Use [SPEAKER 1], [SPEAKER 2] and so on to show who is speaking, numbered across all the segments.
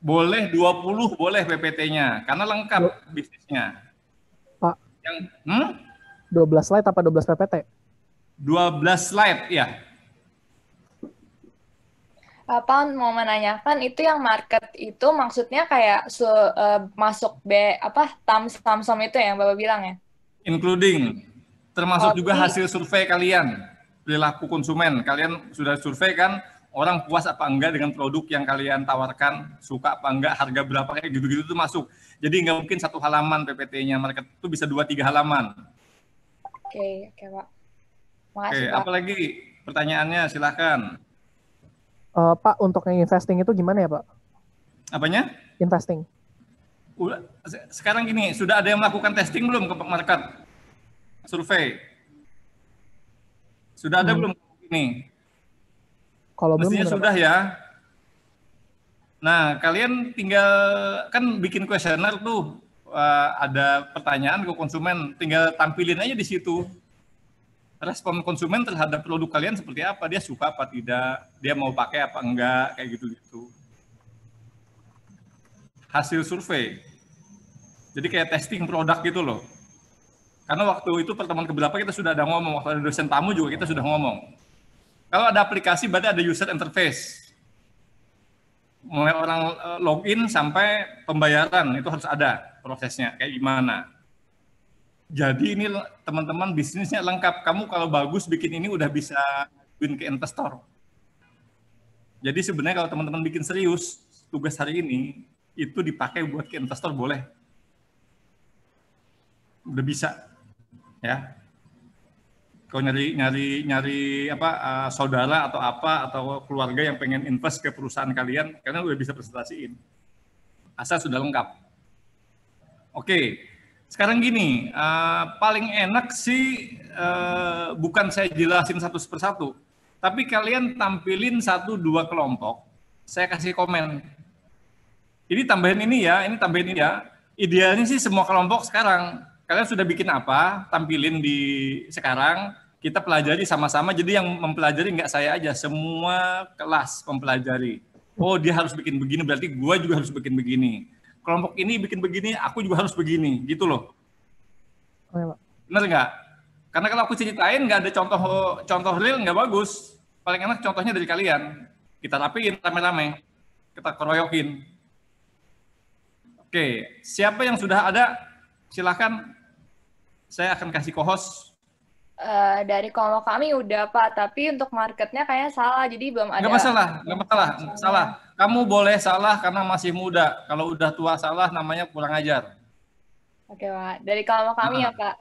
[SPEAKER 1] boleh 20 boleh PPT-nya karena lengkap bisnisnya.
[SPEAKER 2] Pak,
[SPEAKER 1] Yang
[SPEAKER 2] 12 slide apa 12 PPT?
[SPEAKER 1] 12 slide ya.
[SPEAKER 3] Pak mau menanyakan itu yang market itu maksudnya kayak masuk Samsung itu ya, yang Bapak bilang ya?
[SPEAKER 1] Including termasuk juga
[SPEAKER 3] Jadi,
[SPEAKER 1] hasil survei kalian, perilaku konsumen. Kalian sudah survei kan orang puas apa enggak dengan produk yang kalian tawarkan, suka apa enggak, harga berapa, kayak gitu-gitu itu masuk. Jadi nggak mungkin satu halaman PPT-nya, market itu bisa 2-3 halaman.
[SPEAKER 3] Oke Pak.
[SPEAKER 1] Oke,
[SPEAKER 3] Makasih Pak.
[SPEAKER 1] apalagi pertanyaannya silahkan.
[SPEAKER 2] Pak, untuk yang investing itu gimana ya Pak?
[SPEAKER 1] Apanya?
[SPEAKER 2] Investing.
[SPEAKER 1] Sekarang gini, sudah ada yang melakukan testing belum ke market? Survei. Sudah ada belum ini?
[SPEAKER 2] Kalau belum
[SPEAKER 1] Mestinya
[SPEAKER 2] gimana,
[SPEAKER 1] sudah
[SPEAKER 2] Pak?
[SPEAKER 1] ya. Nah, kalian tinggal kan bikin kuesioner tuh, ada pertanyaan ke konsumen, tinggal tampilin aja di situ. Respon konsumen terhadap produk kalian seperti apa, dia suka apa tidak, dia mau pakai apa enggak, kayak gitu-gitu. Hasil survei. Jadi kayak testing produk gitu loh. Karena waktu itu pertemuan keberapa kita sudah ada ngomong, waktu ada dosen tamu juga kita sudah ngomong. Kalau ada aplikasi berarti ada user interface. Mulai orang login sampai pembayaran itu harus ada prosesnya kayak gimana. Jadi ini teman-teman bisnisnya lengkap. Kamu kalau bagus bikin ini udah bisa win ke investor. Jadi sebenarnya kalau teman-teman bikin serius tugas hari ini itu dipakai buat ke investor boleh. Udah bisa ya. Kalau nyari saudara atau apa atau keluarga yang pengen invest ke perusahaan kalian udah bisa presentasiin. Asal sudah lengkap. Oke, sekarang gini, paling enak sih bukan saya jelasin satu persatu, tapi kalian tampilin 1-2 kelompok, saya kasih komen. Ini tambahin ini ya, ini tambahin ini ya. Idealnya sih semua kelompok sekarang. Kalian sudah bikin apa, tampilin di sekarang, kita pelajari sama-sama, jadi yang mempelajari nggak saya aja, semua kelas mempelajari. Oh dia harus bikin begini, berarti gue juga harus bikin begini. Kelompok ini bikin begini, aku juga harus begini, gitu loh.
[SPEAKER 2] Oke, Pak.
[SPEAKER 1] Bener nggak? Karena kalau aku ceritain nggak ada contoh real, nggak bagus. Paling enak contohnya dari kalian. Kita rapiin rame-rame, kita keroyokin. Oke, siapa yang sudah ada? Silahkan. Saya akan kasih co-host.
[SPEAKER 3] Dari kelompok kami udah Pak, tapi untuk marketnya kayaknya salah, jadi belum ada.
[SPEAKER 1] Nggak masalah, salah. Kamu boleh salah karena masih muda. Kalau udah tua salah namanya kurang ajar.
[SPEAKER 3] Oke Pak, dari kelompok kami ya Pak.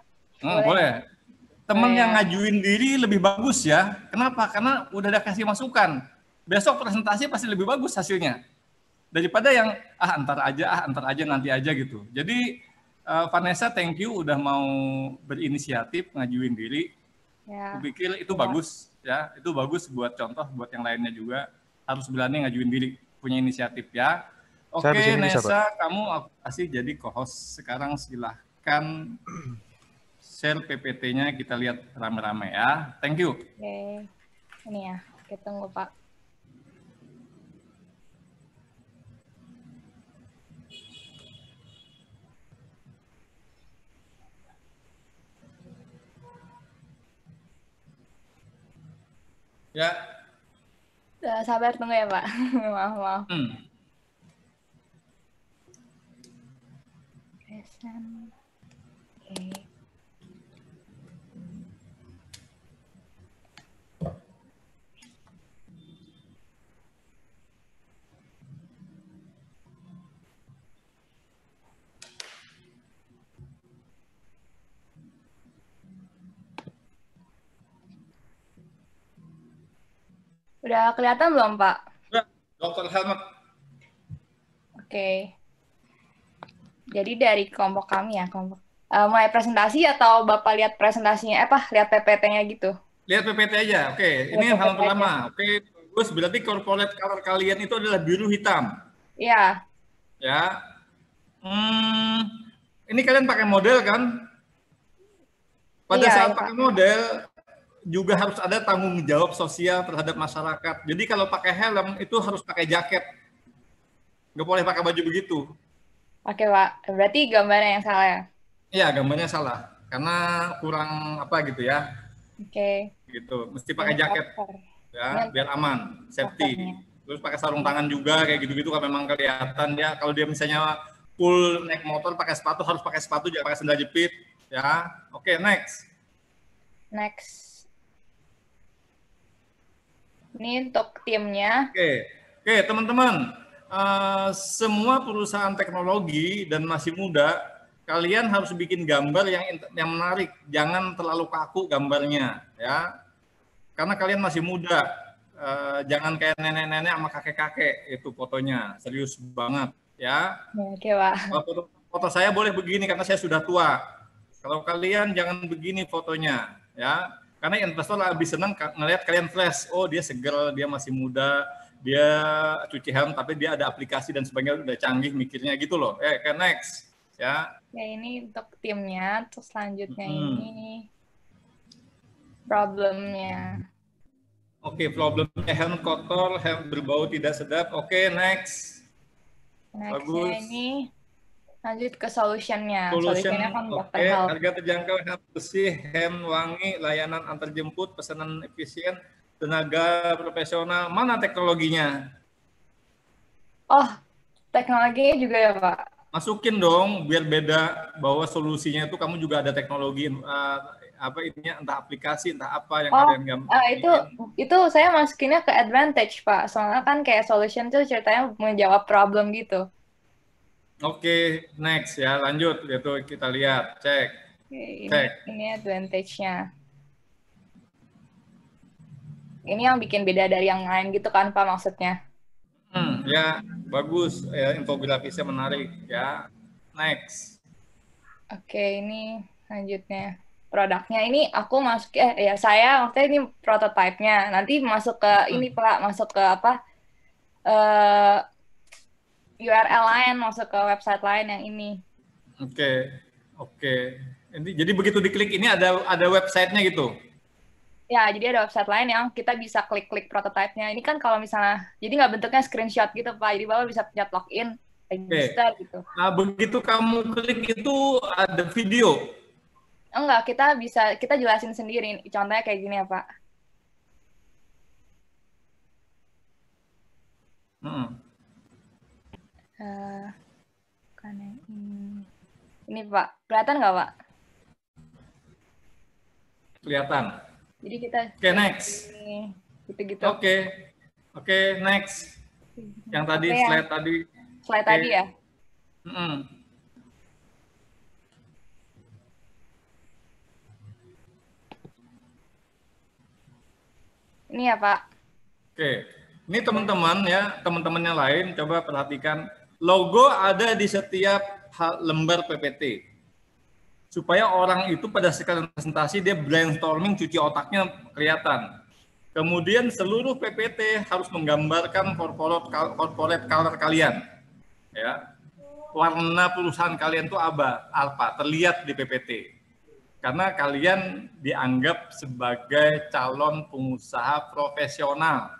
[SPEAKER 1] Boleh. Temen yang ngajuin diri lebih bagus ya. Kenapa? Karena udah ada kasih masukan. Besok presentasi pasti lebih bagus hasilnya. Daripada yang antar aja nanti aja gitu. Jadi Vanessa, thank you udah mau berinisiatif ngajuin diri.
[SPEAKER 3] Ya.
[SPEAKER 1] Aku pikir itu bagus ya, itu bagus buat contoh buat yang lainnya juga, harus berani ngajuin diri, punya inisiatif ya. Oke, Nessa, kamu aku kasih jadi co-host sekarang, silahkan share PPT-nya, kita lihat rame-rame ya. Thank you.
[SPEAKER 3] Oke, ini ya, kita tunggu Pak.
[SPEAKER 1] Ya.
[SPEAKER 3] Sabar tunggu ya Pak. maaf. Oke. Udah kelihatan belum Pak?
[SPEAKER 1] Udah, Dr. Helmet.
[SPEAKER 3] Oke. Jadi dari kelompok kami ya, mulai presentasi atau Bapak lihat presentasinya, lihat PPT-nya gitu?
[SPEAKER 1] Lihat PPT aja, oke. Ini yang hal pertama, oke. Bagus, berarti corporate color kalian itu adalah biru hitam.
[SPEAKER 3] Iya.
[SPEAKER 1] Ya. Ini kalian pakai model kan? Pada saat pakai model, juga harus ada tanggung jawab sosial terhadap masyarakat. Jadi kalau pakai helm itu harus pakai jaket. Nggak boleh pakai baju begitu.
[SPEAKER 3] Oke, Pak. Berarti gambarnya yang salah ya?
[SPEAKER 1] Iya, gambarnya salah. Karena kurang apa gitu ya.
[SPEAKER 3] Oke.
[SPEAKER 1] Gitu. Mesti pakai
[SPEAKER 3] Ini
[SPEAKER 1] jaket
[SPEAKER 3] cover.
[SPEAKER 1] ya,
[SPEAKER 3] Ini
[SPEAKER 1] biar aman, safety.
[SPEAKER 3] covernya.
[SPEAKER 1] Terus pakai sarung tangan juga kayak gitu-gitu kan memang kelihatan ya. Kalau dia misalnya full naik motor pakai sepatu, harus pakai sepatu, jangan pakai sandal jepit ya. Oke, next.
[SPEAKER 3] Next. Ini untuk timnya.
[SPEAKER 1] Oke, teman-teman, semua perusahaan teknologi dan masih muda, kalian harus bikin gambar yang menarik, jangan terlalu kaku gambarnya, ya. Karena kalian masih muda, jangan kayak nenek-nenek sama kakek-kakek itu fotonya, serius banget, ya.
[SPEAKER 3] Oke, Pak.
[SPEAKER 1] Foto saya boleh begini karena saya sudah tua. Kalau kalian jangan begini fotonya, ya. Karena investor lebih senang ngelihat kalian flash, oh dia seger, dia masih muda, dia cuci helm, tapi dia ada aplikasi dan sebagainya, udah canggih mikirnya gitu loh. Oke, next, ya.
[SPEAKER 3] Ya, ini untuk timnya. Terus selanjutnya ini problemnya.
[SPEAKER 1] Oke, problemnya helm kotor, helm berbau tidak sedap. Oke, next.
[SPEAKER 3] Nextnya ini lanjut ke solutionnya.
[SPEAKER 1] Solution,
[SPEAKER 3] Solutionnya kan
[SPEAKER 1] oke, harga terjangkau, helm bersih, helm wangi, layanan antar jemput, pesanan efisien, tenaga profesional. Mana teknologinya?
[SPEAKER 3] Oh, teknologinya juga ya, Pak?
[SPEAKER 1] Masukin dong, biar beda bahwa solusinya itu kamu juga ada teknologi, apa ininya, entah aplikasi, entah apa yang kalian
[SPEAKER 3] itu saya masukinnya ke advantage, Pak. Soalnya kan kayak solution tuh ceritanya menjawab problem gitu.
[SPEAKER 1] Oke, next ya, lanjut. Itu kita lihat, cek.
[SPEAKER 3] Ini advantage-nya. Ini yang bikin beda dari yang lain gitu kan, Pak, maksudnya?
[SPEAKER 1] Ya, bagus. Ya, infografisnya menarik ya. Next.
[SPEAKER 3] Oke, ini lanjutnya. Produknya ini aku masuk saya maksudnya ini prototype-nya. Nanti masuk ke ini, Pak, masuk ke apa? URL lain, masuk ke website lain yang ini.
[SPEAKER 1] Oke. Jadi begitu diklik ini ada websitenya gitu.
[SPEAKER 3] Ya, jadi ada website lain yang kita bisa klik-klik prototype-nya. Ini kan kalau misalnya, jadi nggak bentuknya screenshot gitu, Pak. Jadi Bapak bisa pencet login, register gitu.
[SPEAKER 1] Nah, begitu kamu klik itu ada video.
[SPEAKER 3] Enggak, kita jelasin sendiri. Contohnya kayak gini ya, Pak. Kan ini Pak, kelihatan nggak, Pak?
[SPEAKER 1] Kelihatan.
[SPEAKER 3] Jadi kita
[SPEAKER 1] next.
[SPEAKER 3] Gitu-gitu.
[SPEAKER 1] Oke, next. Yang tadi slide tadi.
[SPEAKER 3] Slide tadi ya? Ini ya, Pak.
[SPEAKER 1] Oke. Ini teman-teman ya, teman-teman yang lain coba perhatikan. Logo ada di setiap lembar PPT. Supaya orang itu pada sekali presentasi dia brainstorming, cuci otaknya kelihatan. Kemudian seluruh PPT harus menggambarkan corporate color kalian. Ya. Warna perusahaan kalian itu apa? Terlihat di PPT. Karena kalian dianggap sebagai calon pengusaha profesional.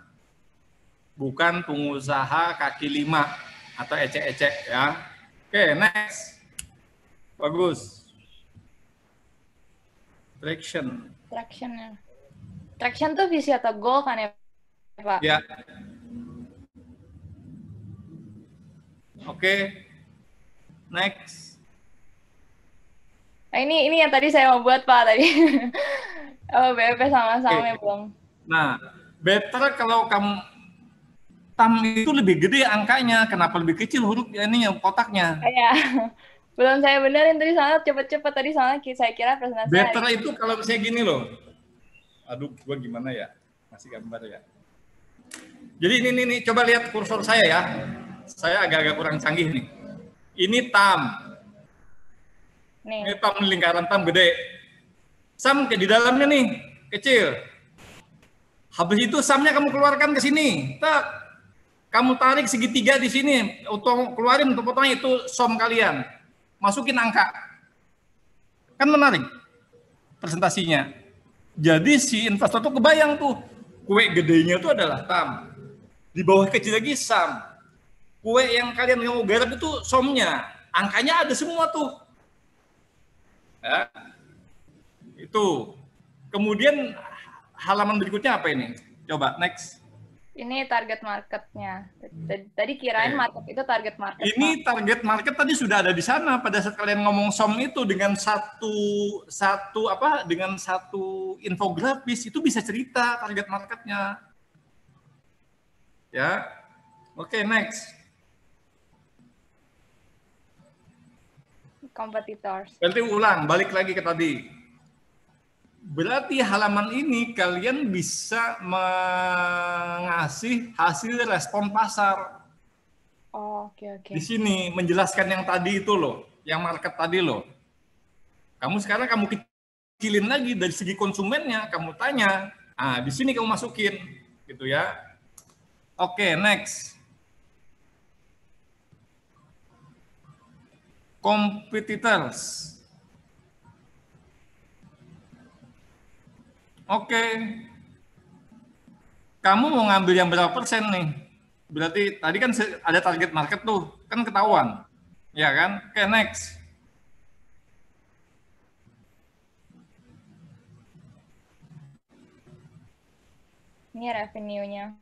[SPEAKER 1] Bukan pengusaha kaki lima atau ecek-ecek ya. Oke, next. Bagus.
[SPEAKER 3] Traction tuh visi atau goal kan ya, Pak?
[SPEAKER 1] Ya. Oke. Next.
[SPEAKER 3] Nah, ini yang tadi saya mau buat, Pak, tadi. BEP sama-sama ya, Bang.
[SPEAKER 1] Nah, better kalau kamu tam itu lebih gede angkanya, kenapa lebih kecil huruf ini yang kotaknya?
[SPEAKER 3] Iya. Belum saya benerin tadi, soalnya cepet-cepet tadi, soalnya saya kira presentasi.
[SPEAKER 1] Better itu kalau misalnya gini loh. Aduh, gua gimana ya? Masih gambar ya. Jadi ini coba lihat kursor saya ya. Saya agak-agak kurang canggih nih. Ini tam. Ini tam, lingkaran tam gede. Sam ke di dalamnya nih, kecil. Habis itu samnya kamu keluarkan ke sini. Tak. Kamu tarik segitiga di sini, keluarin untuk potongnya, itu som kalian. Masukin angka. Kan menarik presentasinya. Jadi si investor tuh kebayang tuh, kue gedenya itu adalah TAM. Di bawah kecil lagi SAM. Kue yang kalian mau garap itu SOM-nya. Angkanya ada semua tuh. Ya. Itu. Kemudian halaman berikutnya apa ini? Coba, next.
[SPEAKER 3] Ini target marketnya. Tadi kirain market itu target market.
[SPEAKER 1] Ini target market tadi sudah ada di sana pada saat kalian ngomong SOM itu dengan dengan satu infografis itu bisa cerita target marketnya. Ya. Oke, next.
[SPEAKER 3] Competitors.
[SPEAKER 1] Berarti ulang, balik lagi ke tadi. Berarti halaman ini kalian bisa mengasih hasil respon pasar.
[SPEAKER 3] Oh, oke.
[SPEAKER 1] Di sini menjelaskan yang tadi itu loh, yang market tadi loh. Sekarang kamu kecilin lagi dari segi konsumennya, kamu tanya. Ah, di sini kamu masukin, gitu ya. Oke, next. Competitors. Oke. Kamu mau ngambil yang berapa persen nih? Berarti tadi kan ada target market tuh, kan ketahuan. Ya kan? Oke, next.
[SPEAKER 3] Ini revenue-nya.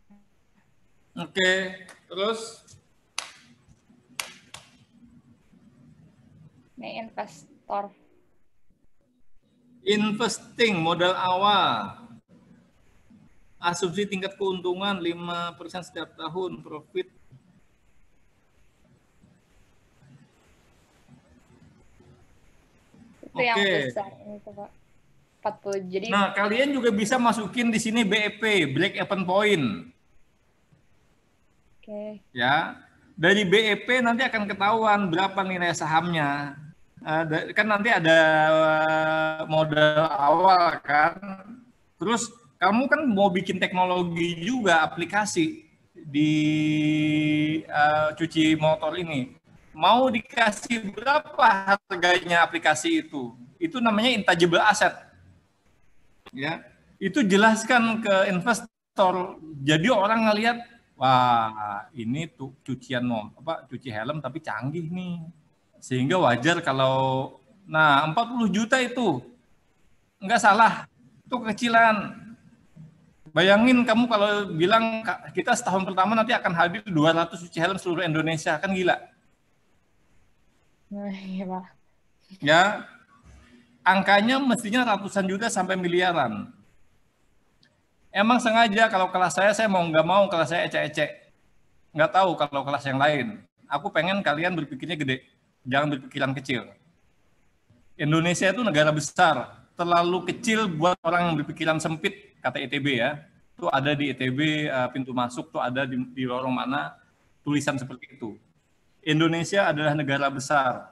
[SPEAKER 1] Oke, terus?
[SPEAKER 3] Ini investor.
[SPEAKER 1] Investing, modal awal. Asumsi tingkat keuntungan 5% setiap tahun, profit.
[SPEAKER 3] Itu yang besar ini tuh, Pak. 40. Jadi
[SPEAKER 1] kalian juga bisa masukin di sini BEP, break even point.
[SPEAKER 3] Oke.
[SPEAKER 1] Ya. Dari BEP nanti akan ketahuan berapa nilai sahamnya. Kan nanti ada modal awal kan. Terus kamu kan mau bikin teknologi juga, aplikasi di cuci motor ini. Mau dikasih berapa harganya aplikasi itu? Itu namanya intangible asset. Ya, itu jelaskan ke investor. Jadi orang ngelihat, wah ini tuh cuci helm tapi canggih nih. Sehingga wajar kalau 40 juta itu nggak salah, itu kekecilan. Bayangin kamu kalau bilang kita setahun pertama nanti akan hadir 200 cuci helm seluruh Indonesia, kan gila.
[SPEAKER 3] Iya, Pak.
[SPEAKER 1] Ya, angkanya mestinya ratusan juta sampai miliaran. Emang sengaja kalau kelas saya mau nggak mau kelas saya ecek-ecek. Nggak tahu kalau kelas yang lain. Aku pengen kalian berpikirnya gede, jangan berpikiran kecil. Indonesia itu negara besar, terlalu kecil buat orang yang berpikiran sempit, kata ITB ya. Itu ada di ITB pintu masuk, tuh ada di lorong mana tulisan seperti itu. Indonesia adalah negara besar,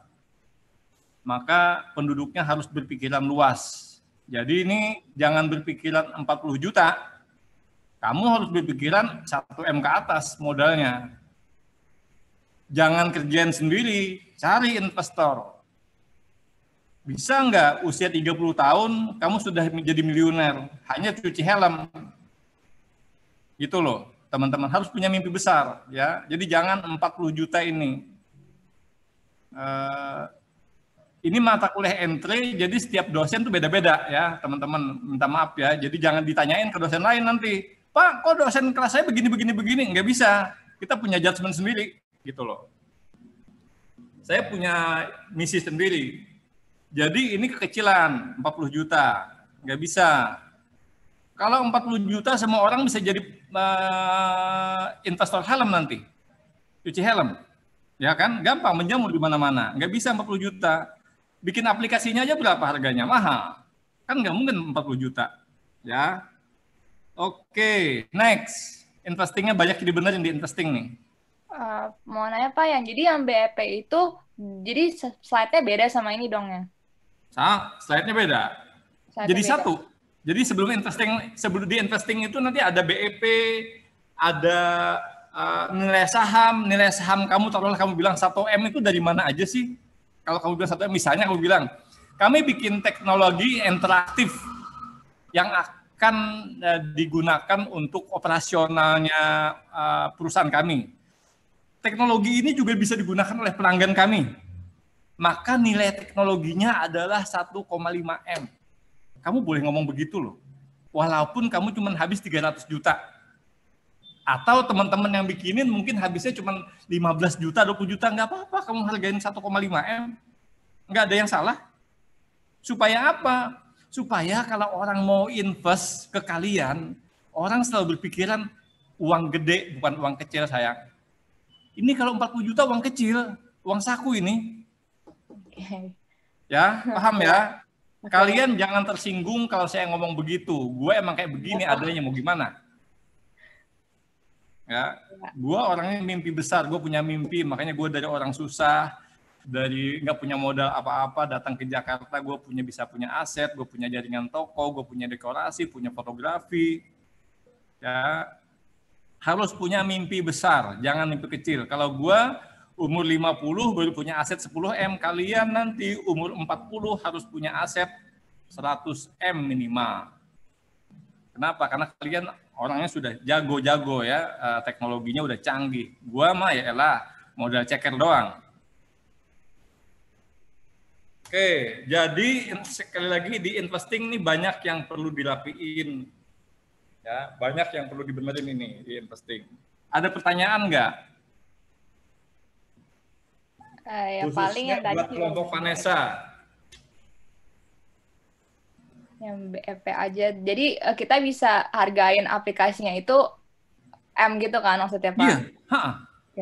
[SPEAKER 1] maka penduduknya harus berpikiran luas. Jadi ini jangan berpikiran 40 juta, kamu harus berpikiran 1M ke atas modalnya. Jangan kerjain sendiri, cari investor. Bisa nggak usia 30 tahun kamu sudah menjadi miliuner hanya cuci helm? Gitu loh, teman-teman harus punya mimpi besar ya. Jadi jangan 40 juta ini. Ini mata kuliah entry, jadi setiap dosen tuh beda-beda ya, teman-teman. Minta maaf ya. Jadi jangan ditanyain ke dosen lain nanti. Pak, kok dosen kelas saya begini? Nggak bisa. Kita punya judgement sendiri, gitu loh. Saya punya misi sendiri. Jadi ini kekecilan, 40 juta. Nggak bisa. Kalau 40 juta semua orang bisa jadi investor helm nanti. Cuci helm. Ya kan? Gampang, menjamur di mana-mana. Nggak bisa 40 juta. Bikin aplikasinya aja berapa harganya? Mahal. Kan nggak mungkin 40 juta. Ya. Oke, next. Investingnya banyak dibenerin di investing nih.
[SPEAKER 3] Mau nanya Pak, jadi yang BEP itu, jadi slide-nya beda sama ini dong ya?
[SPEAKER 1] Slide-nya beda. Jadi
[SPEAKER 3] beda.
[SPEAKER 1] satu. Jadi sebelum di investing itu nanti ada BEP, ada nilai saham kamu taruhlah kamu bilang 1M itu dari mana aja sih? Kalau kamu bilang 1M, misalnya kamu bilang, kami bikin teknologi interaktif yang akan digunakan untuk operasionalnya perusahaan kami. Teknologi ini juga bisa digunakan oleh pelanggan kami. Maka nilai teknologinya adalah 1,5 M. Kamu boleh ngomong begitu loh. Walaupun kamu cuma habis 300 juta. Atau teman-teman yang bikinin mungkin habisnya cuma 15 juta, 20 juta, nggak apa-apa kamu hargain 1,5 M. Nggak ada yang salah. Supaya apa? Supaya kalau orang mau invest ke kalian, orang selalu berpikiran uang gede, bukan uang kecil sayang. Ini kalau 40 juta uang kecil, uang saku ini. Ya, paham ya? Kalian jangan tersinggung kalau saya ngomong begitu. Gue emang kayak begini adanya, mau gimana? Ya, gue orangnya mimpi besar, gue punya mimpi, makanya gue dari orang susah, dari nggak punya modal apa-apa, datang ke Jakarta, gue bisa punya aset, gue punya jaringan toko, gue punya dekorasi, punya fotografi. Ya, harus punya mimpi besar, jangan mimpi kecil. Kalau gue umur 50 baru punya aset 10 M, kalian nanti umur 40 harus punya aset 100 M minimal. Kenapa? Karena kalian orangnya sudah jago-jago ya, teknologinya udah canggih. Gua mah ya elah, modal ceker doang. Oke, jadi sekali lagi di investing nih banyak yang perlu dirapiin. Ya, banyak yang perlu dibenerin ini di investing. Ada pertanyaan nggak?
[SPEAKER 3] Ya
[SPEAKER 1] Khususnya
[SPEAKER 3] paling yang tadi
[SPEAKER 1] buat kelompok Vanessa.
[SPEAKER 3] Yang BEP aja. Jadi kita bisa hargain aplikasinya itu M gitu kan maksudnya Pak?
[SPEAKER 1] Iya.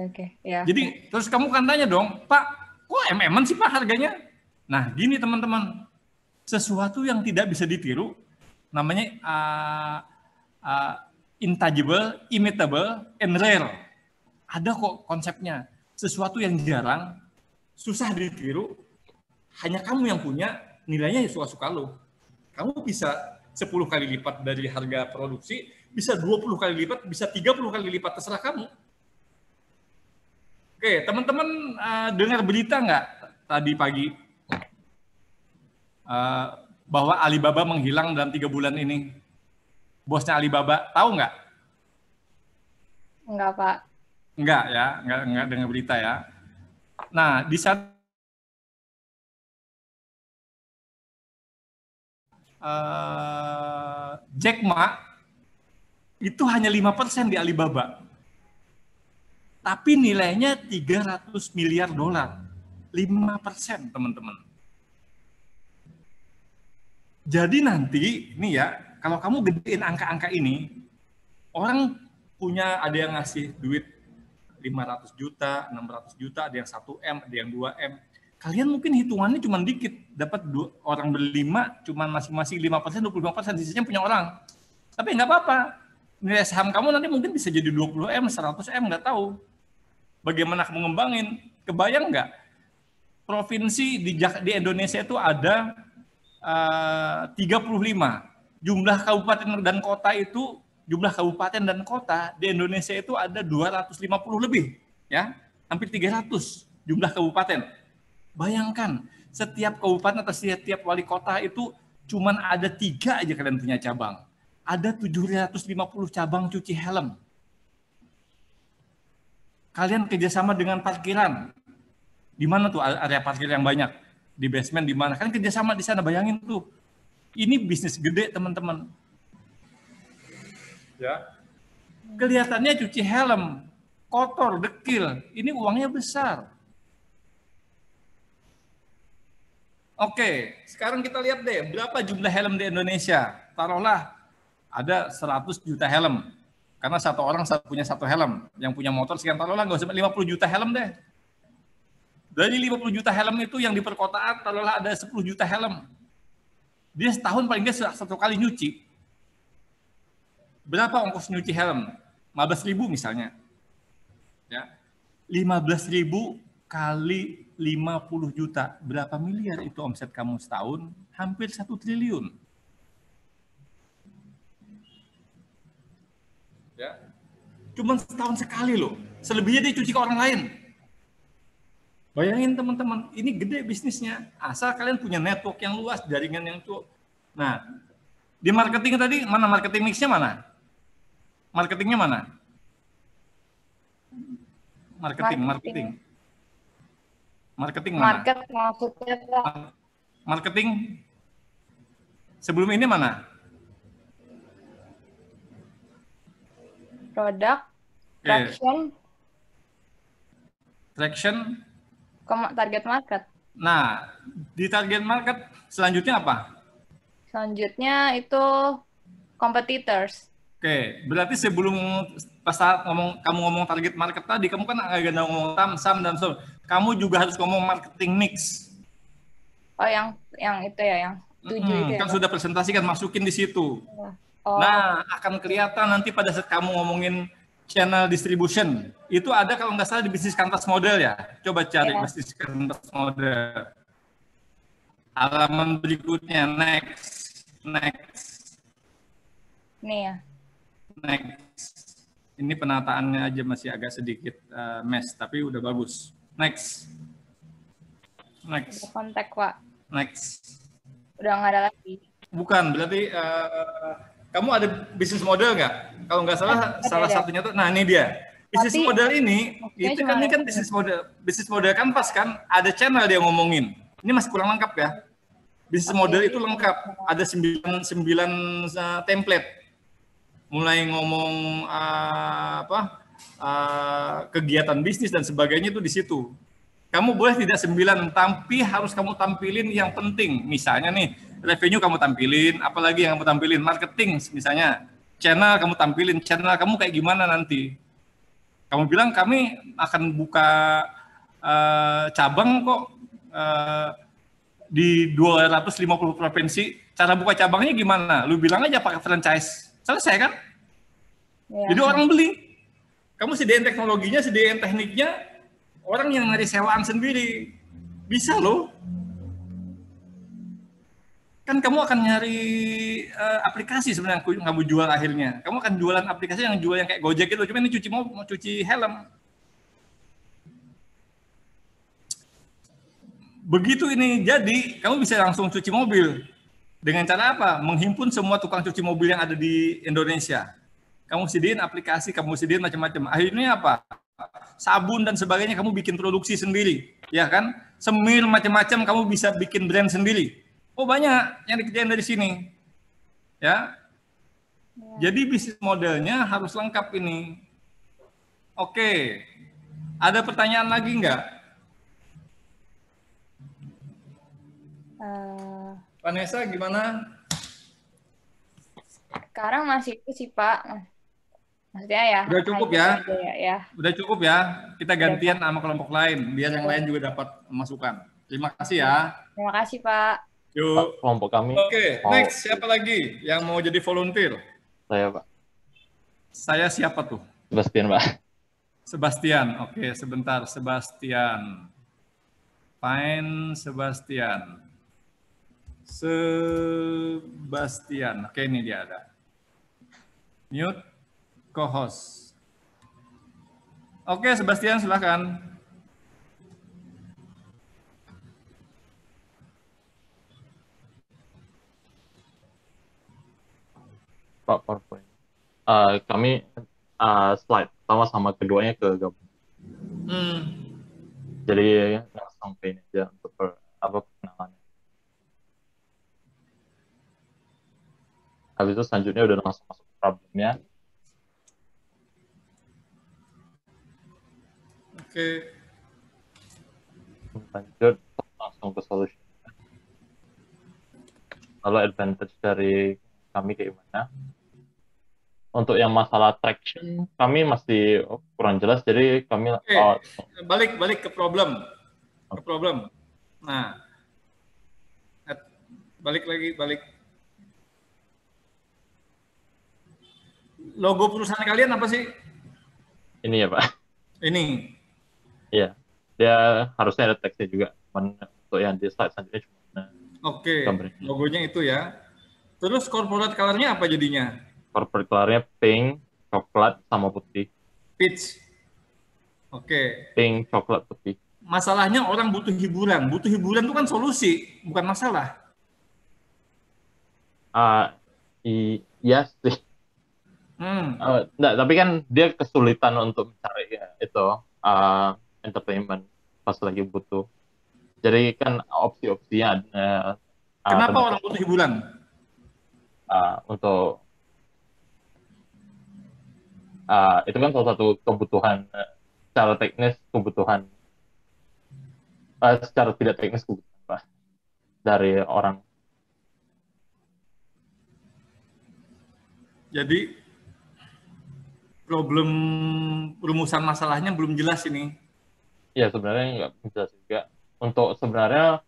[SPEAKER 3] Oke. Ya.
[SPEAKER 1] Jadi terus kamu kan tanya dong, Pak, kok MM-an sih Pak harganya? Nah gini teman-teman, sesuatu yang tidak bisa ditiru namanya intangible, imitable, and rare. Ada kok konsepnya. Sesuatu yang jarang, susah ditiru, hanya kamu yang punya, nilainya ya suka-suka lo. Kamu bisa 10 kali lipat dari harga produksi, bisa 20 kali lipat, bisa 30 kali lipat, terserah kamu. Oke, teman-teman dengar berita nggak tadi pagi bahwa Alibaba menghilang dalam 3 bulan ini? Bosnya Alibaba, tahu nggak?
[SPEAKER 3] Enggak, Pak.
[SPEAKER 1] Enggak ya, enggak dengar berita ya. Nah, di sana Jack Ma itu hanya 5% di Alibaba. Tapi nilainya 300 miliar dolar. 5%, teman-teman. Jadi nanti, ini ya, kalau kamu gedein angka-angka ini, orang punya, ada yang ngasih duit 500 juta, 600 juta, ada yang 1 M, ada yang 2 M. Kalian mungkin hitungannya cuma dikit, dapat orang berlima, cuma masing-masing 5%, 25%, sisanya punya orang. Tapi nggak apa-apa. Nilai saham kamu nanti mungkin bisa jadi 20 M, 100 M, nggak tahu. Bagaimana kamu ngembangin? Kebayang nggak? Provinsi di Indonesia itu ada 35. Jumlah kabupaten dan kota itu, jumlah kabupaten dan kota di Indonesia itu ada 250 lebih. Ya, hampir 300 jumlah kabupaten. Bayangkan, setiap kabupaten atau setiap wali kota itu cuman ada 3 aja kalian punya cabang. Ada 750 cabang cuci helm. Kalian kerjasama dengan parkiran. Di mana tuh area parkir yang banyak? Di basement di mana? Kalian kerjasama di sana, bayangin tuh. Ini bisnis gede, teman-teman. Ya. Kelihatannya cuci helm, kotor, dekil. Ini uangnya besar. Oke, sekarang kita lihat deh, berapa jumlah helm di Indonesia? Taruhlah ada 100 juta helm. Karena satu orang punya 1 helm. Yang punya motor sekian, taruhlah nggak usah 50 juta helm deh. Dari 50 juta helm itu yang di perkotaan, taruhlah ada 10 juta helm. Dia setahun paling dia 1 kali nyuci. Berapa ongkos nyuci helm? 15.000 misalnya. Ya. 15.000 kali 50 juta, berapa miliar itu omset kamu setahun? Hampir 1 triliun. Ya. Cuma setahun sekali loh. Selebihnya dia cuci ke orang lain. Bayangin teman-teman, ini gede bisnisnya. Asal kalian punya network yang luas, jaringan yang cukup. Nah, Di marketing tadi mana marketing mix-nya mana? Marketingnya mana? Marketing. Marketing mana?
[SPEAKER 3] Market maksudnya Pak.
[SPEAKER 1] Marketing sebelum ini mana?
[SPEAKER 3] Produk, traction, target market.
[SPEAKER 1] Nah, di target market selanjutnya apa?
[SPEAKER 3] Selanjutnya itu competitors.
[SPEAKER 1] Oke, berarti sebelum pas kamu ngomong target market tadi, kamu kan agak ngomong SAM dan so. Kamu juga harus ngomong marketing mix.
[SPEAKER 3] Oh, yang itu ya, yang 7 itu ya.
[SPEAKER 1] Kan sudah presentasikan, masukin di situ.
[SPEAKER 3] Oh.
[SPEAKER 1] Nah, akan kelihatan nanti pada saat kamu ngomongin channel distribution, itu ada kalau nggak salah di bisnis kanvas model ya. Coba cari bisnis kanvas model. Halaman berikutnya, next.
[SPEAKER 3] Nih ya.
[SPEAKER 1] Next. Ini penataannya aja masih agak sedikit mess, tapi udah bagus. Next.
[SPEAKER 3] Udah kontak, Pak.
[SPEAKER 1] Next.
[SPEAKER 3] Udah nggak ada lagi.
[SPEAKER 1] Bukan, berarti kamu ada bisnis model nggak? Kalau nggak salah, salah satunya tuh, nah ini dia. Bisnis model ini kan bisnis model kanvas kan, ada channel dia ngomongin. Ini masih kurang lengkap ya. Bisnis model itu lengkap, ada 9 template. Mulai ngomong kegiatan bisnis dan sebagainya itu di situ. Kamu boleh tidak 9, tapi harus kamu tampilin yang penting. Misalnya nih, revenue kamu tampilin, apalagi yang kamu tampilin, marketing misalnya, channel kamu tampilin, channel kamu kayak gimana nanti. Kamu bilang kami akan buka cabang kok di 250 provinsi, cara buka cabangnya gimana? Lu bilang aja pakai franchise, selesai kan? Ya. Jadi orang beli. Kamu sediain teknologinya, sediain tekniknya, orang yang nyari sewaan sendiri. Bisa loh. Kan kamu akan nyari aplikasi sebenarnya kamu jual akhirnya. Kamu akan jualan aplikasi yang jual yang kayak Gojek itu, cuma ini cuci helm. Begitu ini jadi, kamu bisa langsung cuci mobil. Dengan cara apa? Menghimpun semua tukang cuci mobil yang ada di Indonesia. Kamu sediain aplikasi, kamu sediain macam-macam. Akhirnya apa? Sabun dan sebagainya kamu bikin produksi sendiri, ya kan? Semir macam-macam kamu bisa bikin brand sendiri. Oh banyak yang dikerjain dari sini, ya. Jadi bisnis modelnya harus lengkap ini. Oke, ada pertanyaan lagi nggak? Vanessa gimana?
[SPEAKER 3] Sekarang masih itu sih Pak. Maksudnya ya.
[SPEAKER 1] Udah cukup ya?
[SPEAKER 3] Ya.
[SPEAKER 1] Udah cukup ya? Kita gantian sama kelompok lain, biar yang lain juga dapat masukan. Terima kasih ya.
[SPEAKER 3] Terima kasih Pak.
[SPEAKER 1] Yuk.
[SPEAKER 4] Kelompok kami.
[SPEAKER 1] Oke, next. Siapa lagi yang mau jadi volunteer?
[SPEAKER 4] Saya, Pak.
[SPEAKER 1] Saya siapa tuh?
[SPEAKER 4] Sebastian, Pak.
[SPEAKER 1] Sebastian. Oke, sebentar. Sebastian. Fine, Sebastian. Oke, ini dia ada. Mute co-host. Oke, Sebastian, silakan.
[SPEAKER 4] Pak, PowerPoint. Kami slide pertama sama keduanya kegabung. Jadi langsung ke ini aja untuk perkenalannya. Habis itu selanjutnya udah langsung masuk ke problemnya.
[SPEAKER 1] Oke.
[SPEAKER 4] Lanjut langsung ke solution. Lalu advantage dari kami kayak gimana? Untuk yang masalah traction, kami masih kurang jelas, jadi kami
[SPEAKER 1] balik ke problem. Nah, balik. Logo perusahaan kalian apa sih?
[SPEAKER 4] Ini ya Pak.
[SPEAKER 1] Ini.
[SPEAKER 4] Iya, dia harusnya ada teksnya juga. Untuk yang di slide selanjutnya cuma.
[SPEAKER 1] Oke, logonya itu ya. Terus corporate color-nya apa jadinya?
[SPEAKER 4] Corporate color-nya pink, coklat, sama putih.
[SPEAKER 1] Peach. Oke.
[SPEAKER 4] Pink, coklat, putih.
[SPEAKER 1] Masalahnya orang butuh hiburan. Butuh hiburan itu kan solusi, bukan masalah.
[SPEAKER 4] Iya sih.
[SPEAKER 1] Hmm.
[SPEAKER 4] Nggak, tapi kan dia kesulitan untuk mencari itu entertainment pas lagi butuh. Jadi kan opsi-opsinya
[SPEAKER 1] Kenapa
[SPEAKER 4] terdapat
[SPEAKER 1] orang butuh hiburan?
[SPEAKER 4] untuk itu kan salah satu kebutuhan secara teknis kebutuhan secara tidak teknis kebutuhan Pak, dari orang.
[SPEAKER 1] Jadi problem rumusan masalahnya belum jelas ini.
[SPEAKER 4] Ya sebenarnya nggak jelas juga. Untuk sebenarnya